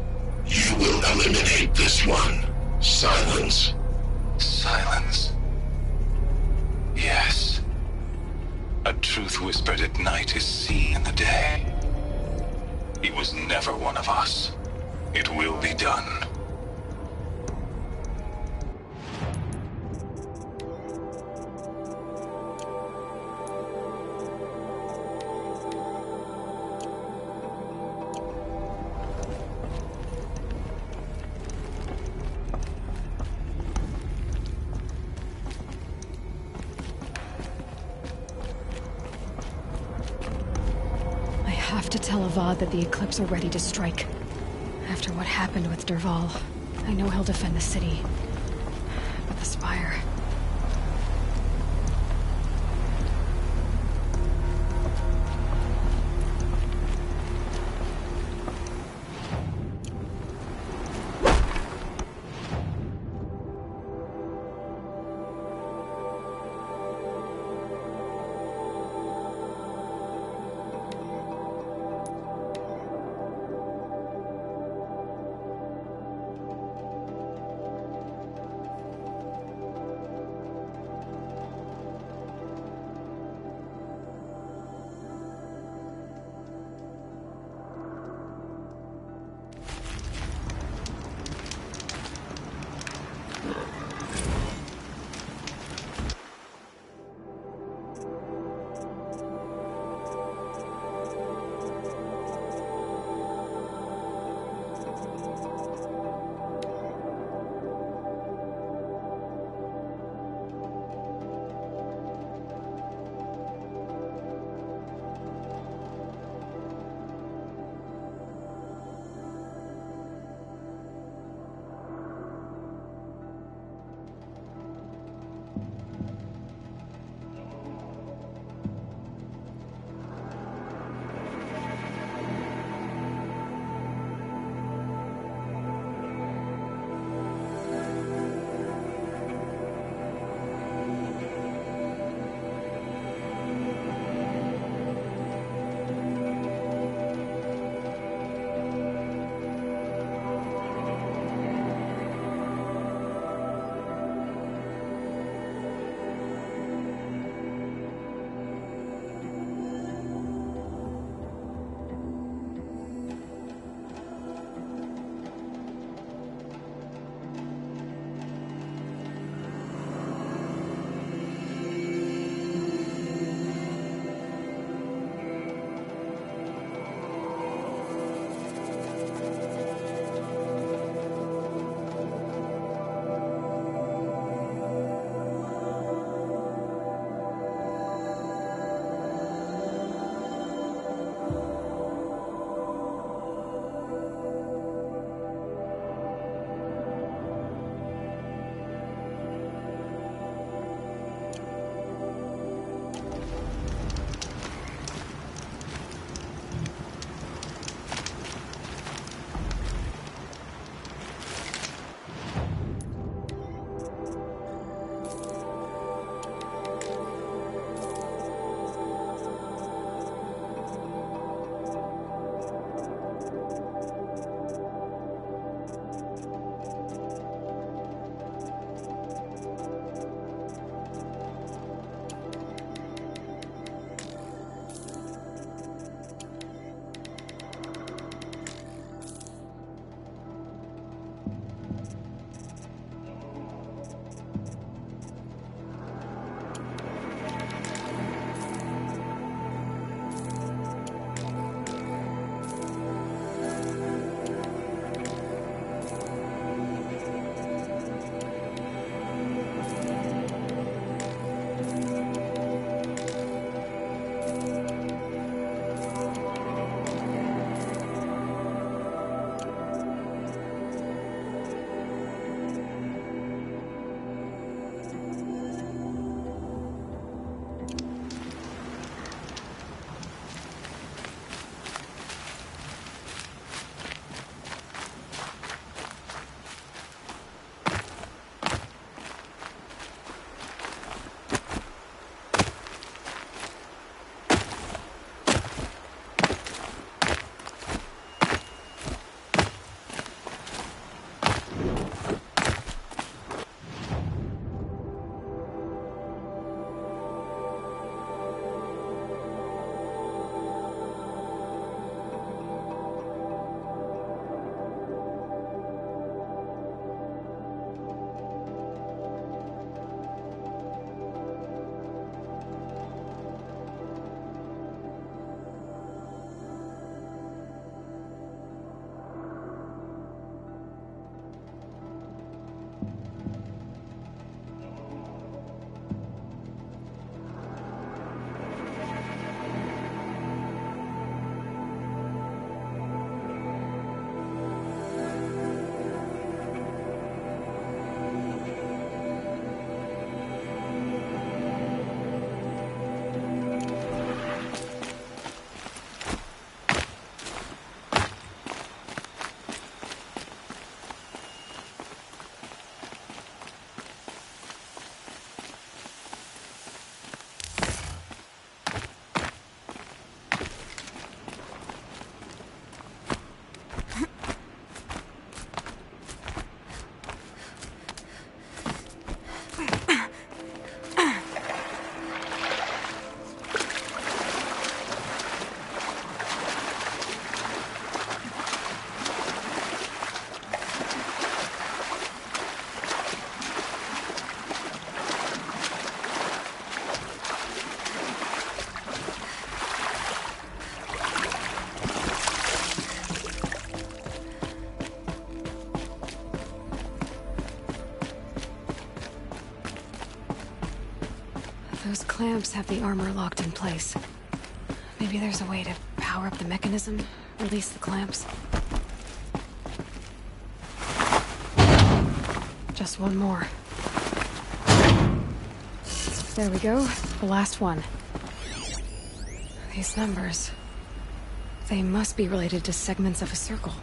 You will eliminate this one. Silence. Silence. Yes. A truth whispered at night is seen in the day. He was never one of us. It will be done. I have to tell Avad that the Eclipse are ready to strike. After what happened with Derval, I know he'll defend the city. But the Spire... clamps have the armor locked in place. Maybe there's a way to power up the mechanism, release the clamps. Just one more. There we go, the last one. These numbers... they must be related to segments of a circle.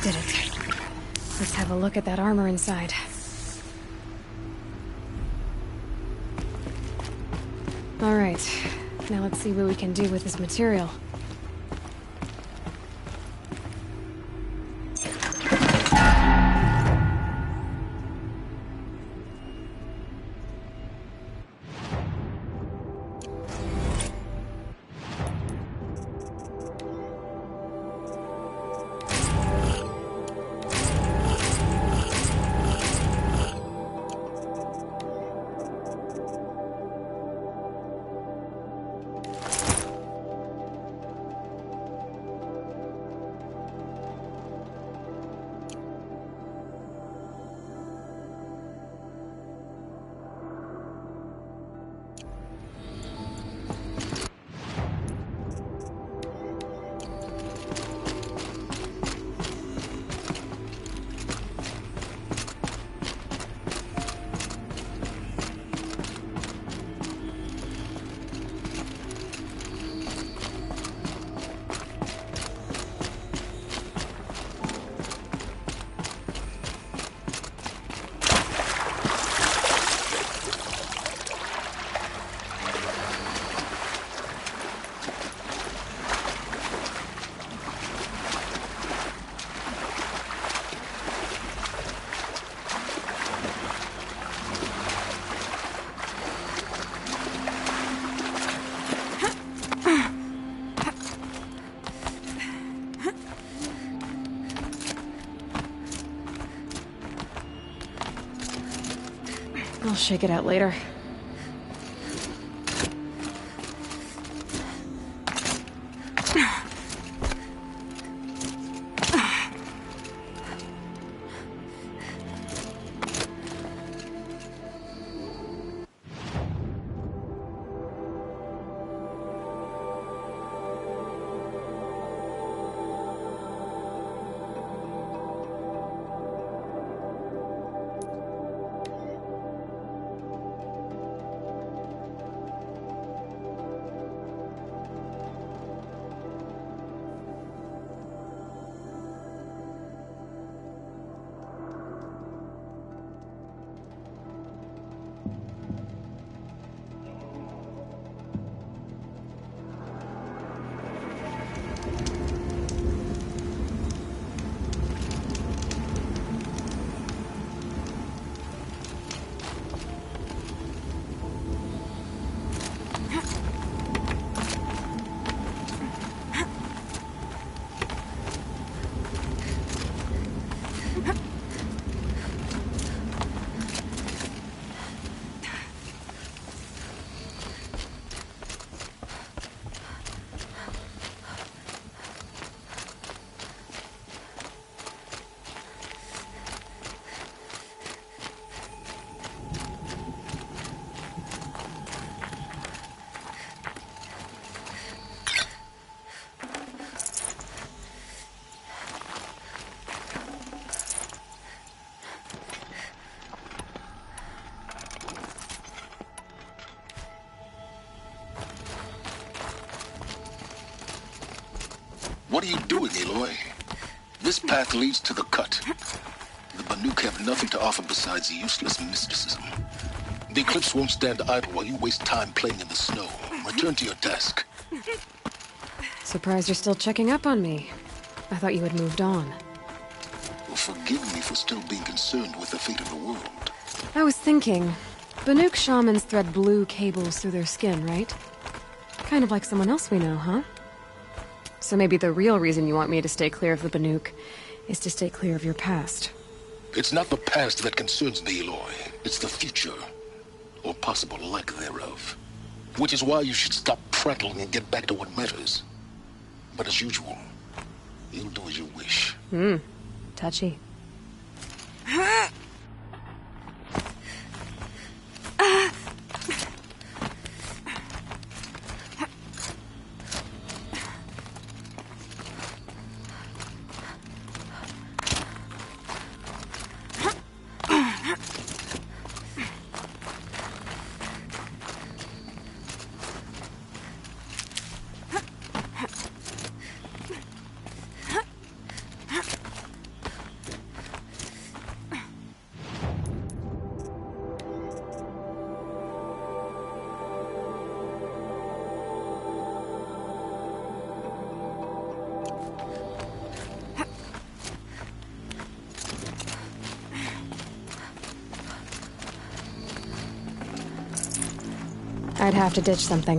Did it. Let's have a look at that armor inside. All right. Now let's see what we can do with this material. I'll shake it out later. going, Aloy. This path leads to the cut. The Banuk have nothing to offer besides useless mysticism. The Eclipse won't stand idle while you waste time playing in the snow. Return to your desk. Surprised you're still checking up on me. I thought you had moved on. Well, forgive me for still being concerned with the fate of the world. I was thinking, Banuk shamans thread blue cables through their skin, right? Kind of like someone else we know, huh? So maybe the real reason you want me to stay clear of the Banuk is to stay clear of your past. It's not the past that concerns me, Aloy. It's the future. Or possible lack thereof. Which is why you should stop prattling and get back to what matters. But as usual, you'll do as you wish. Touchy. I'd have to ditch something.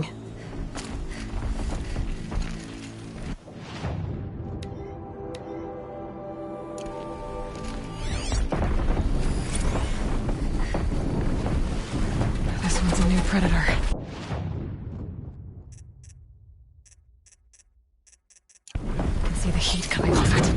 This one's a new predator. I can see the heat coming off it.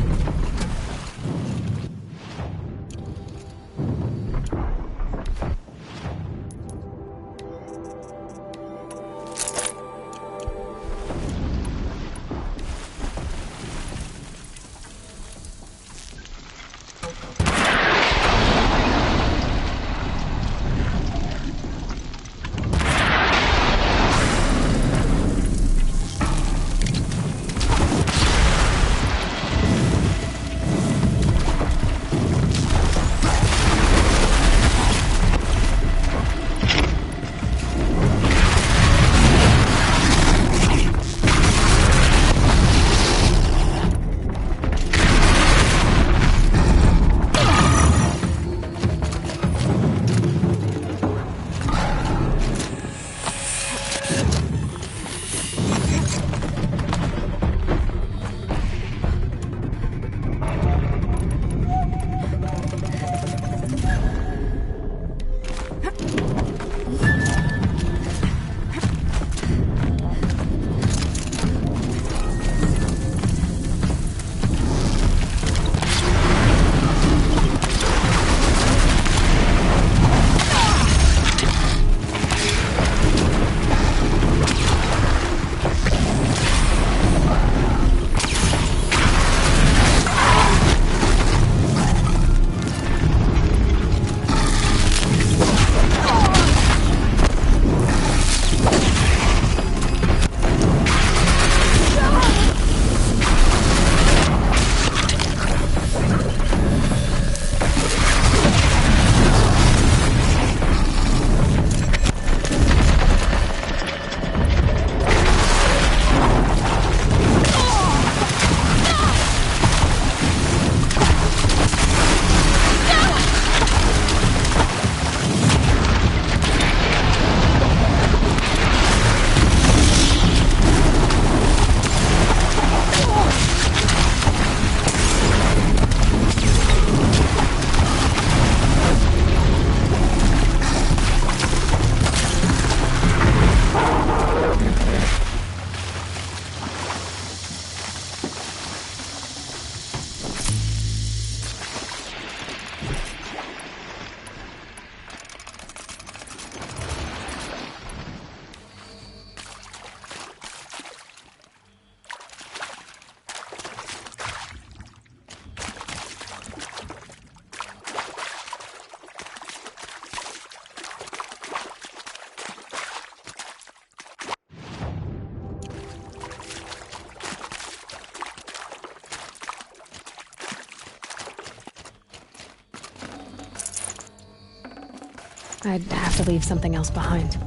I'd have to leave something else behind.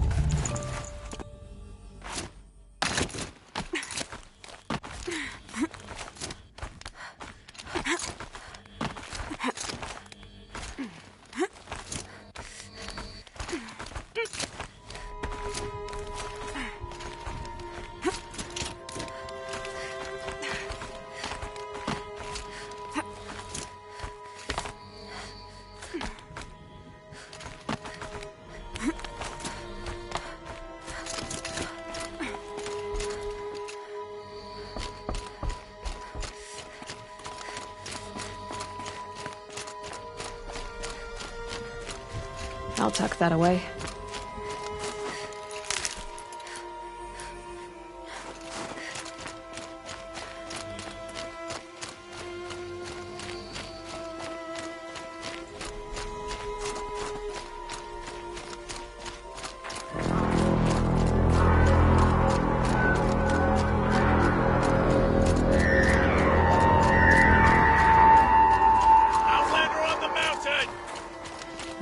I'll tuck that away.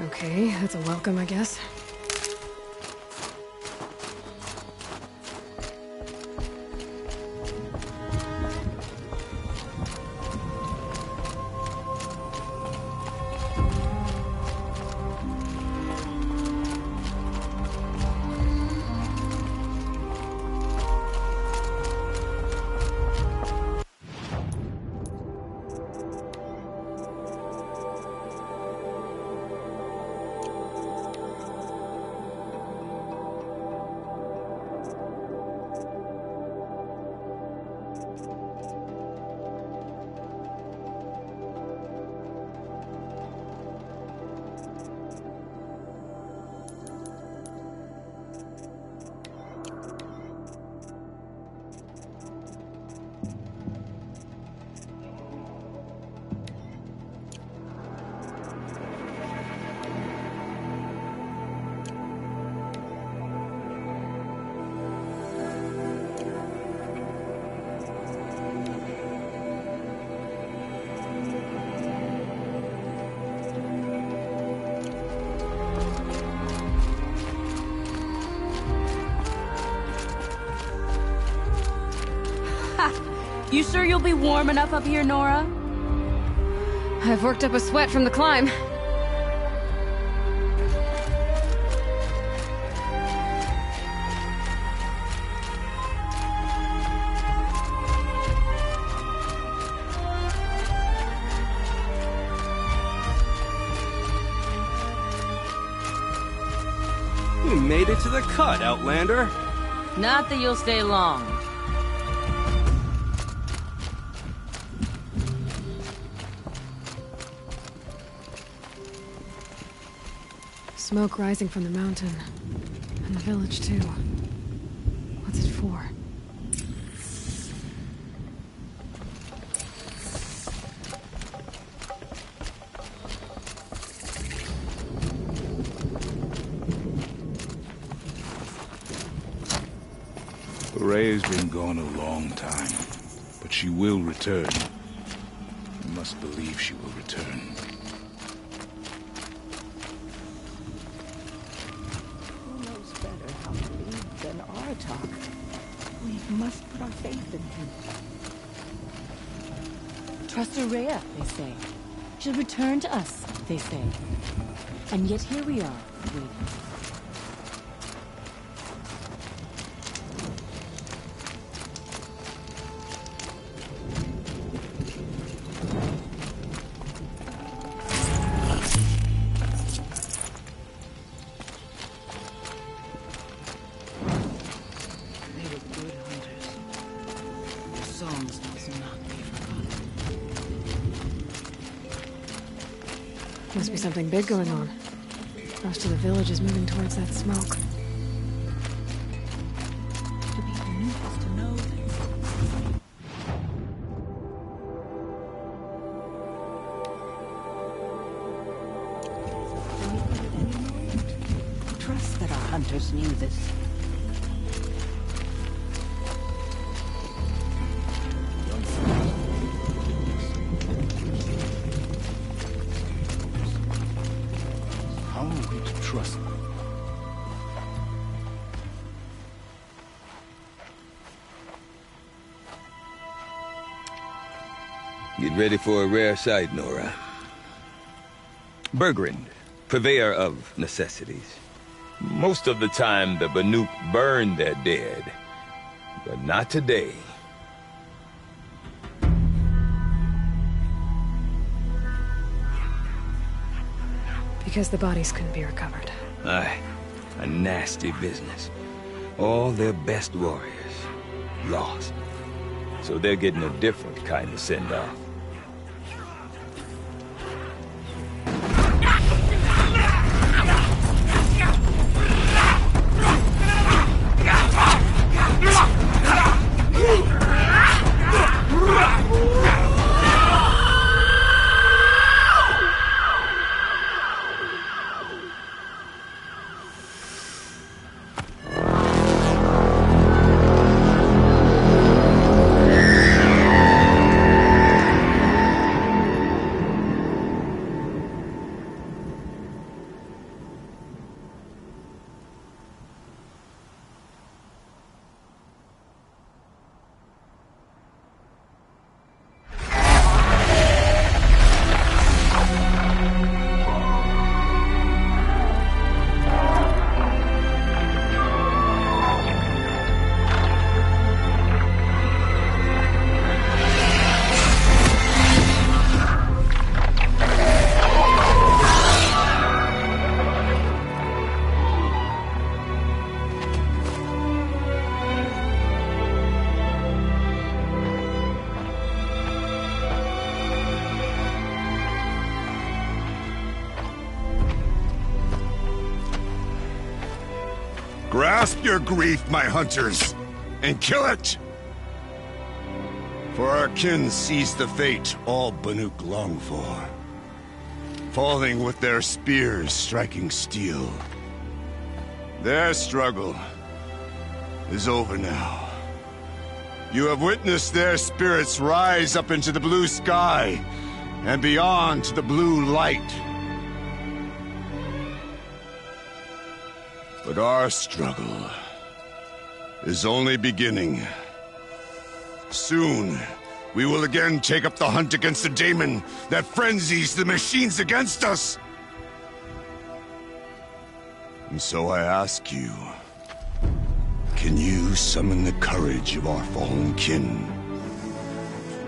Okay, that's a welcome, I guess. You sure you'll be warm enough up here, Nora? I've worked up a sweat from the climb. You made it to the cut, Outlander. Not that you'll stay long. Smoke rising from the mountain. And the village, too. What's it for? Rhea's been gone a long time, but she will return. You must believe she will return. We must put our faith in him. Trust Rhea, they say. She'll return to us, they say. And yet here we are, waiting. Must be something big going on. Most of the village is moving towards that smoke. Trust that our hunters knew this. How are we to trust Get ready for a rare sight, Nora. Bergrand, purveyor of necessities. Most of the time, the Banuk burn their dead. But not today. Because the bodies couldn't be recovered. Aye, a nasty business. All their best warriors lost. So they're getting a different kind of send-off. Grasp your grief, my hunters, and kill it! For our kin sees the fate all Banuk long for. Falling with their spears striking steel. Their struggle is over now. You have witnessed their spirits rise up into the blue sky and beyond to the blue light. But our struggle is only beginning. Soon, we will again take up the hunt against the daemon that frenzies the machines against us. And so I ask you, can you summon the courage of our fallen kin?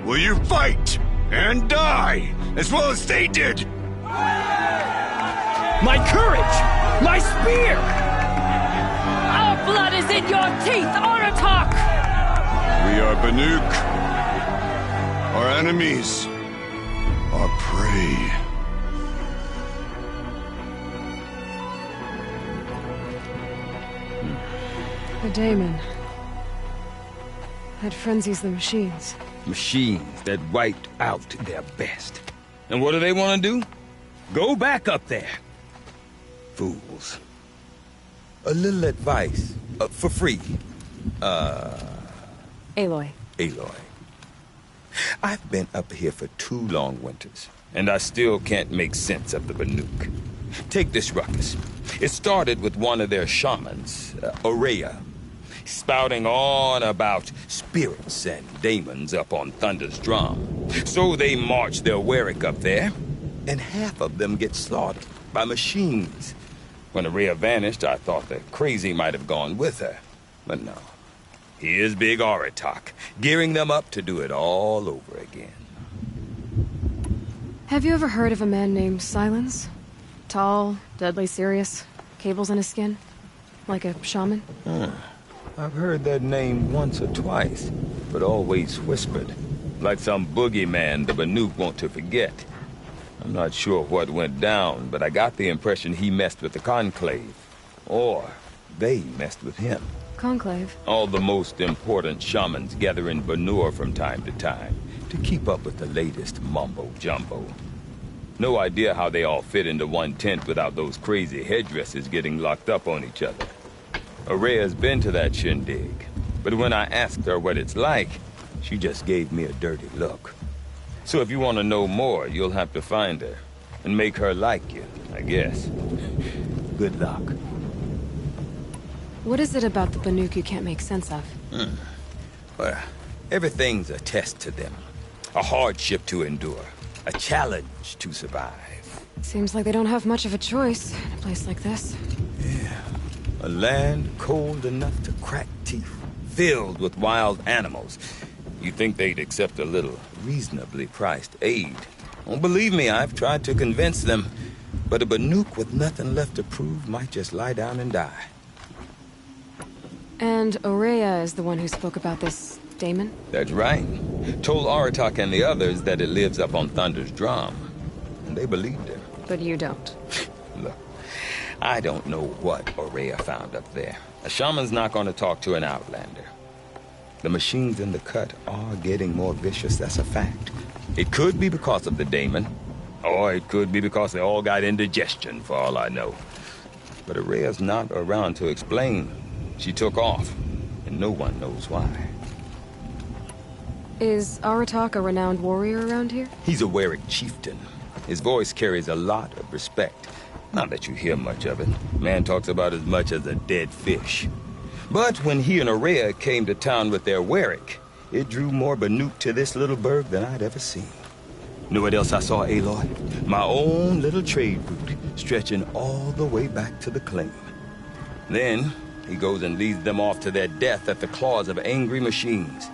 Will you fight and die as well as they did? My courage! My spear! Our blood is in your teeth, Oratok! We are Banuk. Our enemies. Our prey. The daemon. That frenzies the machines. Machines that wiped out their best. And what do they want to do? Go back up there. Fools. A little advice, for free. Aloy. Aloy. I've been up here for 2 long winters, and I still can't make sense of the Banuk. Take this ruckus. It started with one of their shamans, Aurea, spouting on about spirits and daemons up on Thunder's drum. So they march their Warwick up there, and half of them get slaughtered by machines. When Aurea vanished, I thought the crazy might have gone with her. But no. Here's Big Oratok, gearing them up to do it all over again. Have you ever heard of a man named Silence? Tall, deadly serious, cables in his skin? Like a shaman? I've heard that name once or twice, but always whispered. Like some boogeyman the Banuk want to forget. I'm not sure what went down, but I got the impression he messed with the Conclave. Or they messed with him. Conclave? All the most important shamans gather in Banur from time to time to keep up with the latest mumbo-jumbo. No idea how they all fit into one tent without those crazy headdresses getting locked up on each other. Aurea's been to that shindig, but when I asked her what it's like, she just gave me a dirty look. So if you want to know more, you'll have to find her and make her like you, I guess. Good luck. What is it about the Banuk you can't make sense of? Well, everything's a test to them. A hardship to endure. A challenge to survive. Seems like they don't have much of a choice in a place like this. Yeah. A land cold enough to crack teeth, filled with wild animals. You'd think they'd accept a little reasonably priced aid. Oh, believe me, I've tried to convince them. But a Banuk with nothing left to prove might just lie down and die. And Aurea is the one who spoke about this daemon? That's right. Told Aratak and the others that it lives up on Thunder's drum. And they believed him. But you don't. Look, I don't know what Aurea found up there. A shaman's not going to talk to an outlander. The machines in the cut are getting more vicious, that's a fact. It could be because of the daemon, or it could be because they all got indigestion, for all I know. But Aurea's not around to explain. She took off, and no one knows why. Is Aratak a renowned warrior around here? He's a Werik chieftain. His voice carries a lot of respect. Not that you hear much of it. Man talks about as much as a dead fish. But when he and Aurea came to town with their Werik, it drew more Banuk to this little burg than I'd ever seen. Know what else I saw, Aloy? My own little trade route, stretching all the way back to the claim. Then, he goes and leads them off to their death at the claws of angry machines.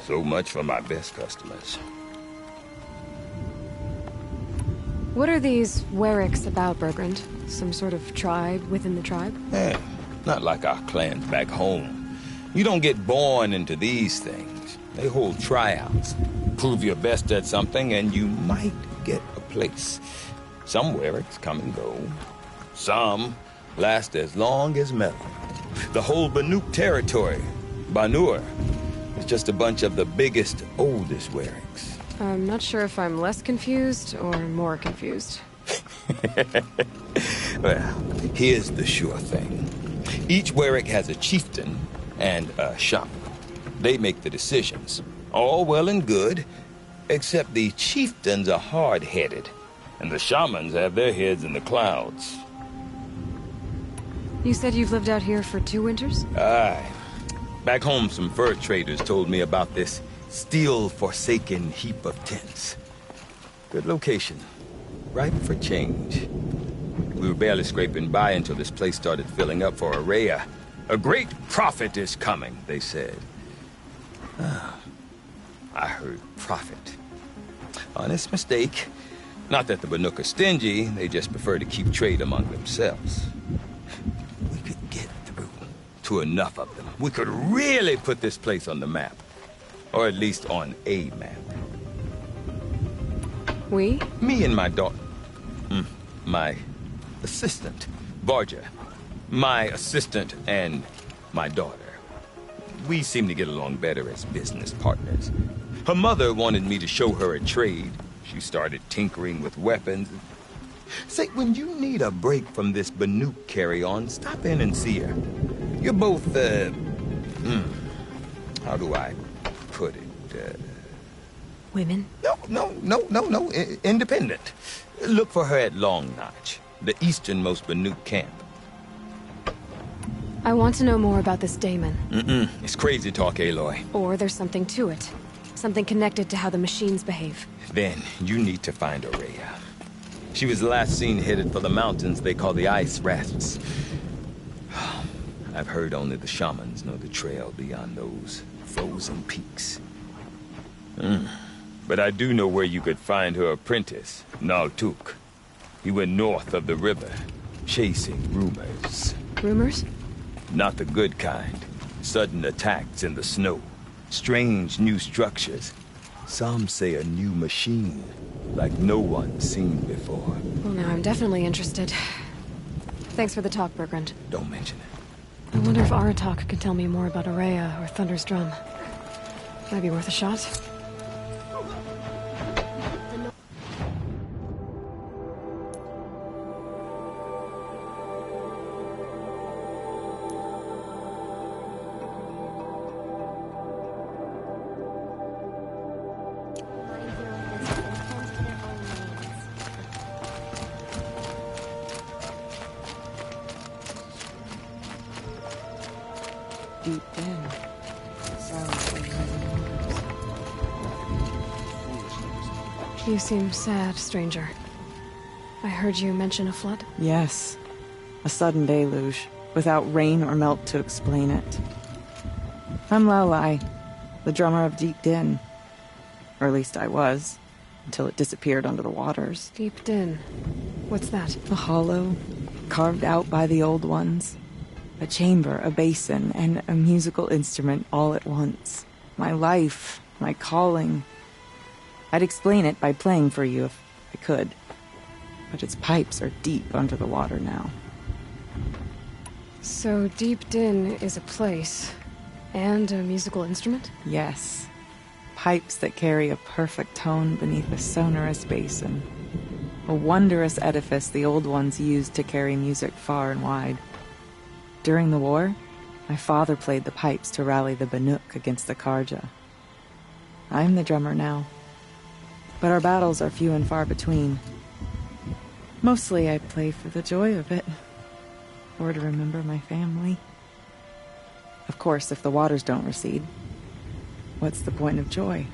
So much for my best customers. What are these Weriks about, Bergrand? Some sort of tribe within the tribe? Eh, not like our clans back home. You don't get born into these things. They hold tryouts. Prove your best at something and you might get a place. Some Weriks come and go. Some last as long as metal. The whole Banuk territory, Banur, is just a bunch of the biggest, oldest Weriks. I'm not sure if I'm less confused or more confused. Well, here's the sure thing. Each Werik has a chieftain and a shaman. They make the decisions. All well and good, except the chieftains are hard-headed, and the shamans have their heads in the clouds. You said you've lived out here for 2 winters? Aye. Back home, some fur traders told me about this steel-forsaken heap of tents. Good location. Ripe for change. We were barely scraping by until this place started filling up for Aurea. A great prophet is coming, they said. I heard prophet. Honest mistake. Not that the Banuk are stingy, they just prefer to keep trade among themselves. We could get through to enough of them. We could really put this place on the map. Or at least on a map. We? Me and my daughter. My assistant, Barja. My assistant and my daughter. We seem to get along better as business partners. Her mother wanted me to show her a trade. She started tinkering with weapons. Say, when you need a break from this Banuk carry-on, stop in and see her. You're both, how do I put it? Women? No. Independent. Look for her at Long Notch, the easternmost Banuk camp. I want to know more about this daemon. It's crazy talk, Aloy. Or there's something to it. Something connected to how the machines behave. Then you need to find Aurea. She was last seen headed for the mountains they call the Ice Rafts. I've heard only the shamans know the trail beyond those frozen peaks. But I do know where you could find her apprentice, Naltuk. He went north of the river, chasing rumors. Rumors? Not the good kind. Sudden attacks in the snow. Strange new structures. Some say a new machine, like no one's seen before. Well, now I'm definitely interested. Thanks for the talk, Bergrand. Don't mention it. I wonder if Aratak can tell me more about Aurea or Thunder's drum. Might be worth a shot. Deep down, sounds like rising waters. You seem sad, stranger. I heard you mention a flood? Yes. A sudden deluge, without rain or melt to explain it. I'm Aloy, the drummer of Deep Din. Or at least I was, until it disappeared under the waters. Deep Din. What's that? A hollow, carved out by the old ones. A chamber, a basin, and a musical instrument all at once. My life, my calling. I'd explain it by playing for you if I could. But its pipes are deep under the water now. So Deep Din is a place, and a musical instrument? Yes. Pipes that carry a perfect tone beneath a sonorous basin. A wondrous edifice the old ones used to carry music far and wide. During the war, my father played the pipes to rally the Banuk against the Karja. I'm the drummer now. But our battles are few and far between. Mostly I play for the joy of it. Or to remember my family. Of course, if the waters don't recede, what's the point of joy?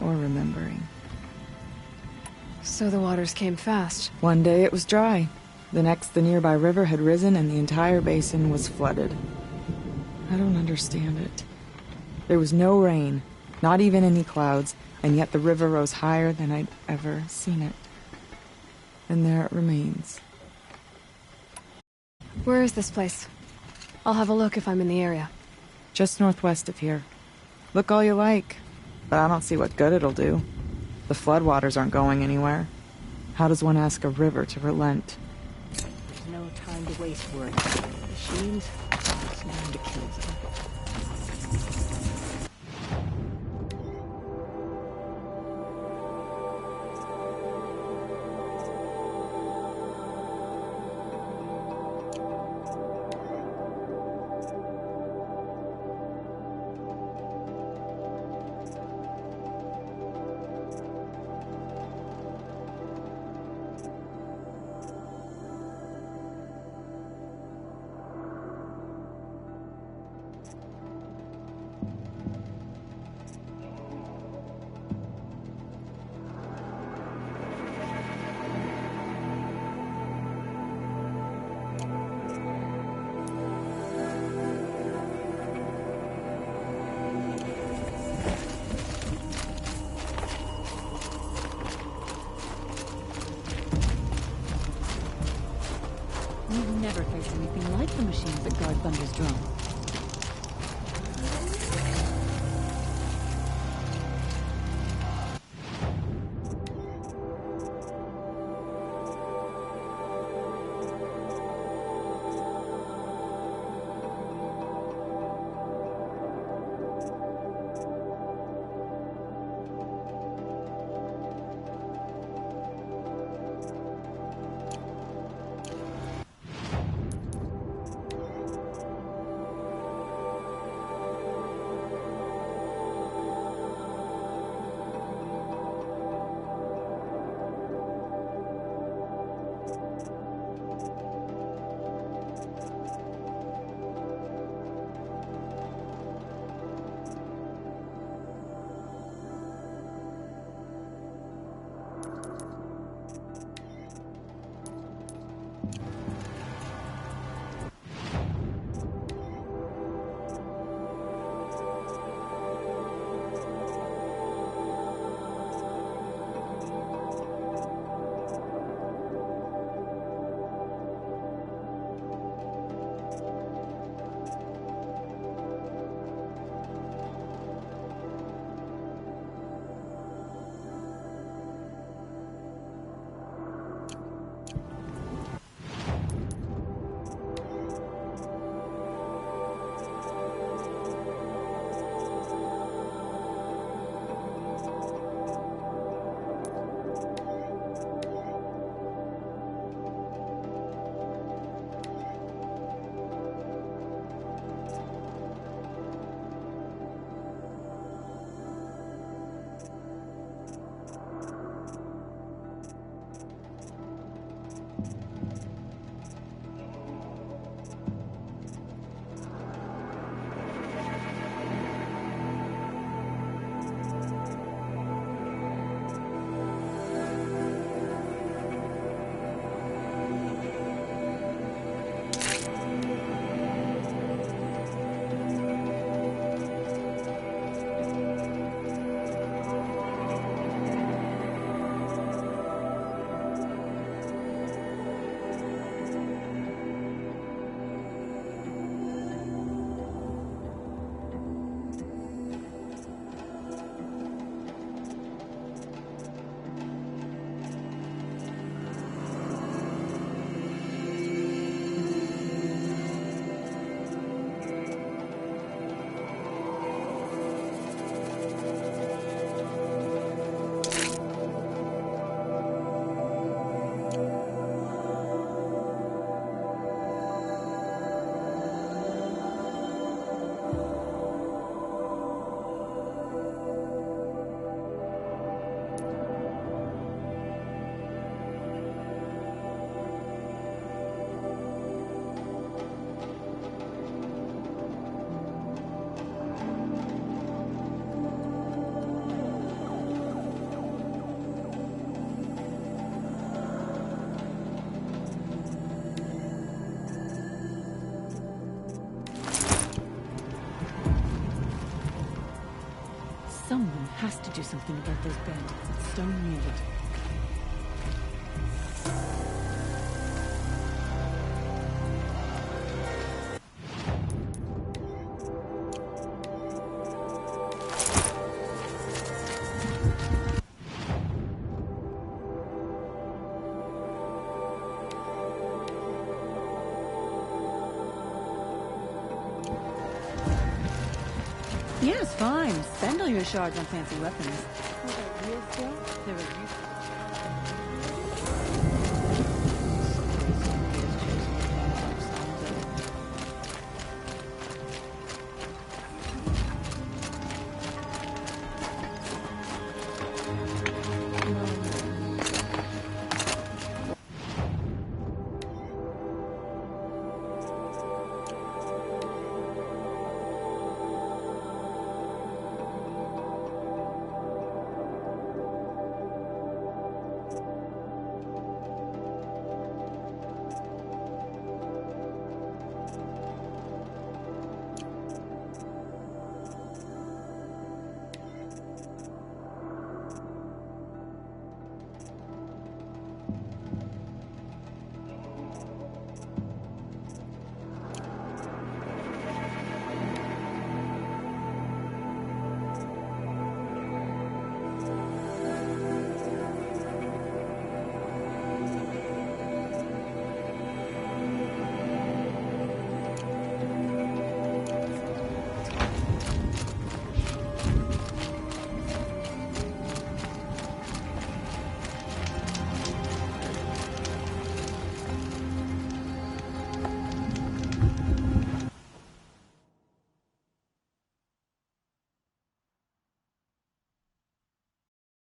Or remembering? So the waters came fast. One day it was dry. The next, the nearby river had risen and the entire basin was flooded. I don't understand it. There was no rain, not even any clouds, and yet the river rose higher than I'd ever seen it. And there it remains. Where is this place? I'll have a look if I'm in the area. Just northwest of here. Look all you like, but I don't see what good it'll do. The floodwaters aren't going anywhere. How does one ask a river to relent? There's no time to waste words. Machines, it's time to kill them. We've never faced anything like the machines that guard Thunder's drum. has to do something about those bandits at Stone Meadow. Yes, fine. Spend all your shards on fancy weapons. For the real skill, there is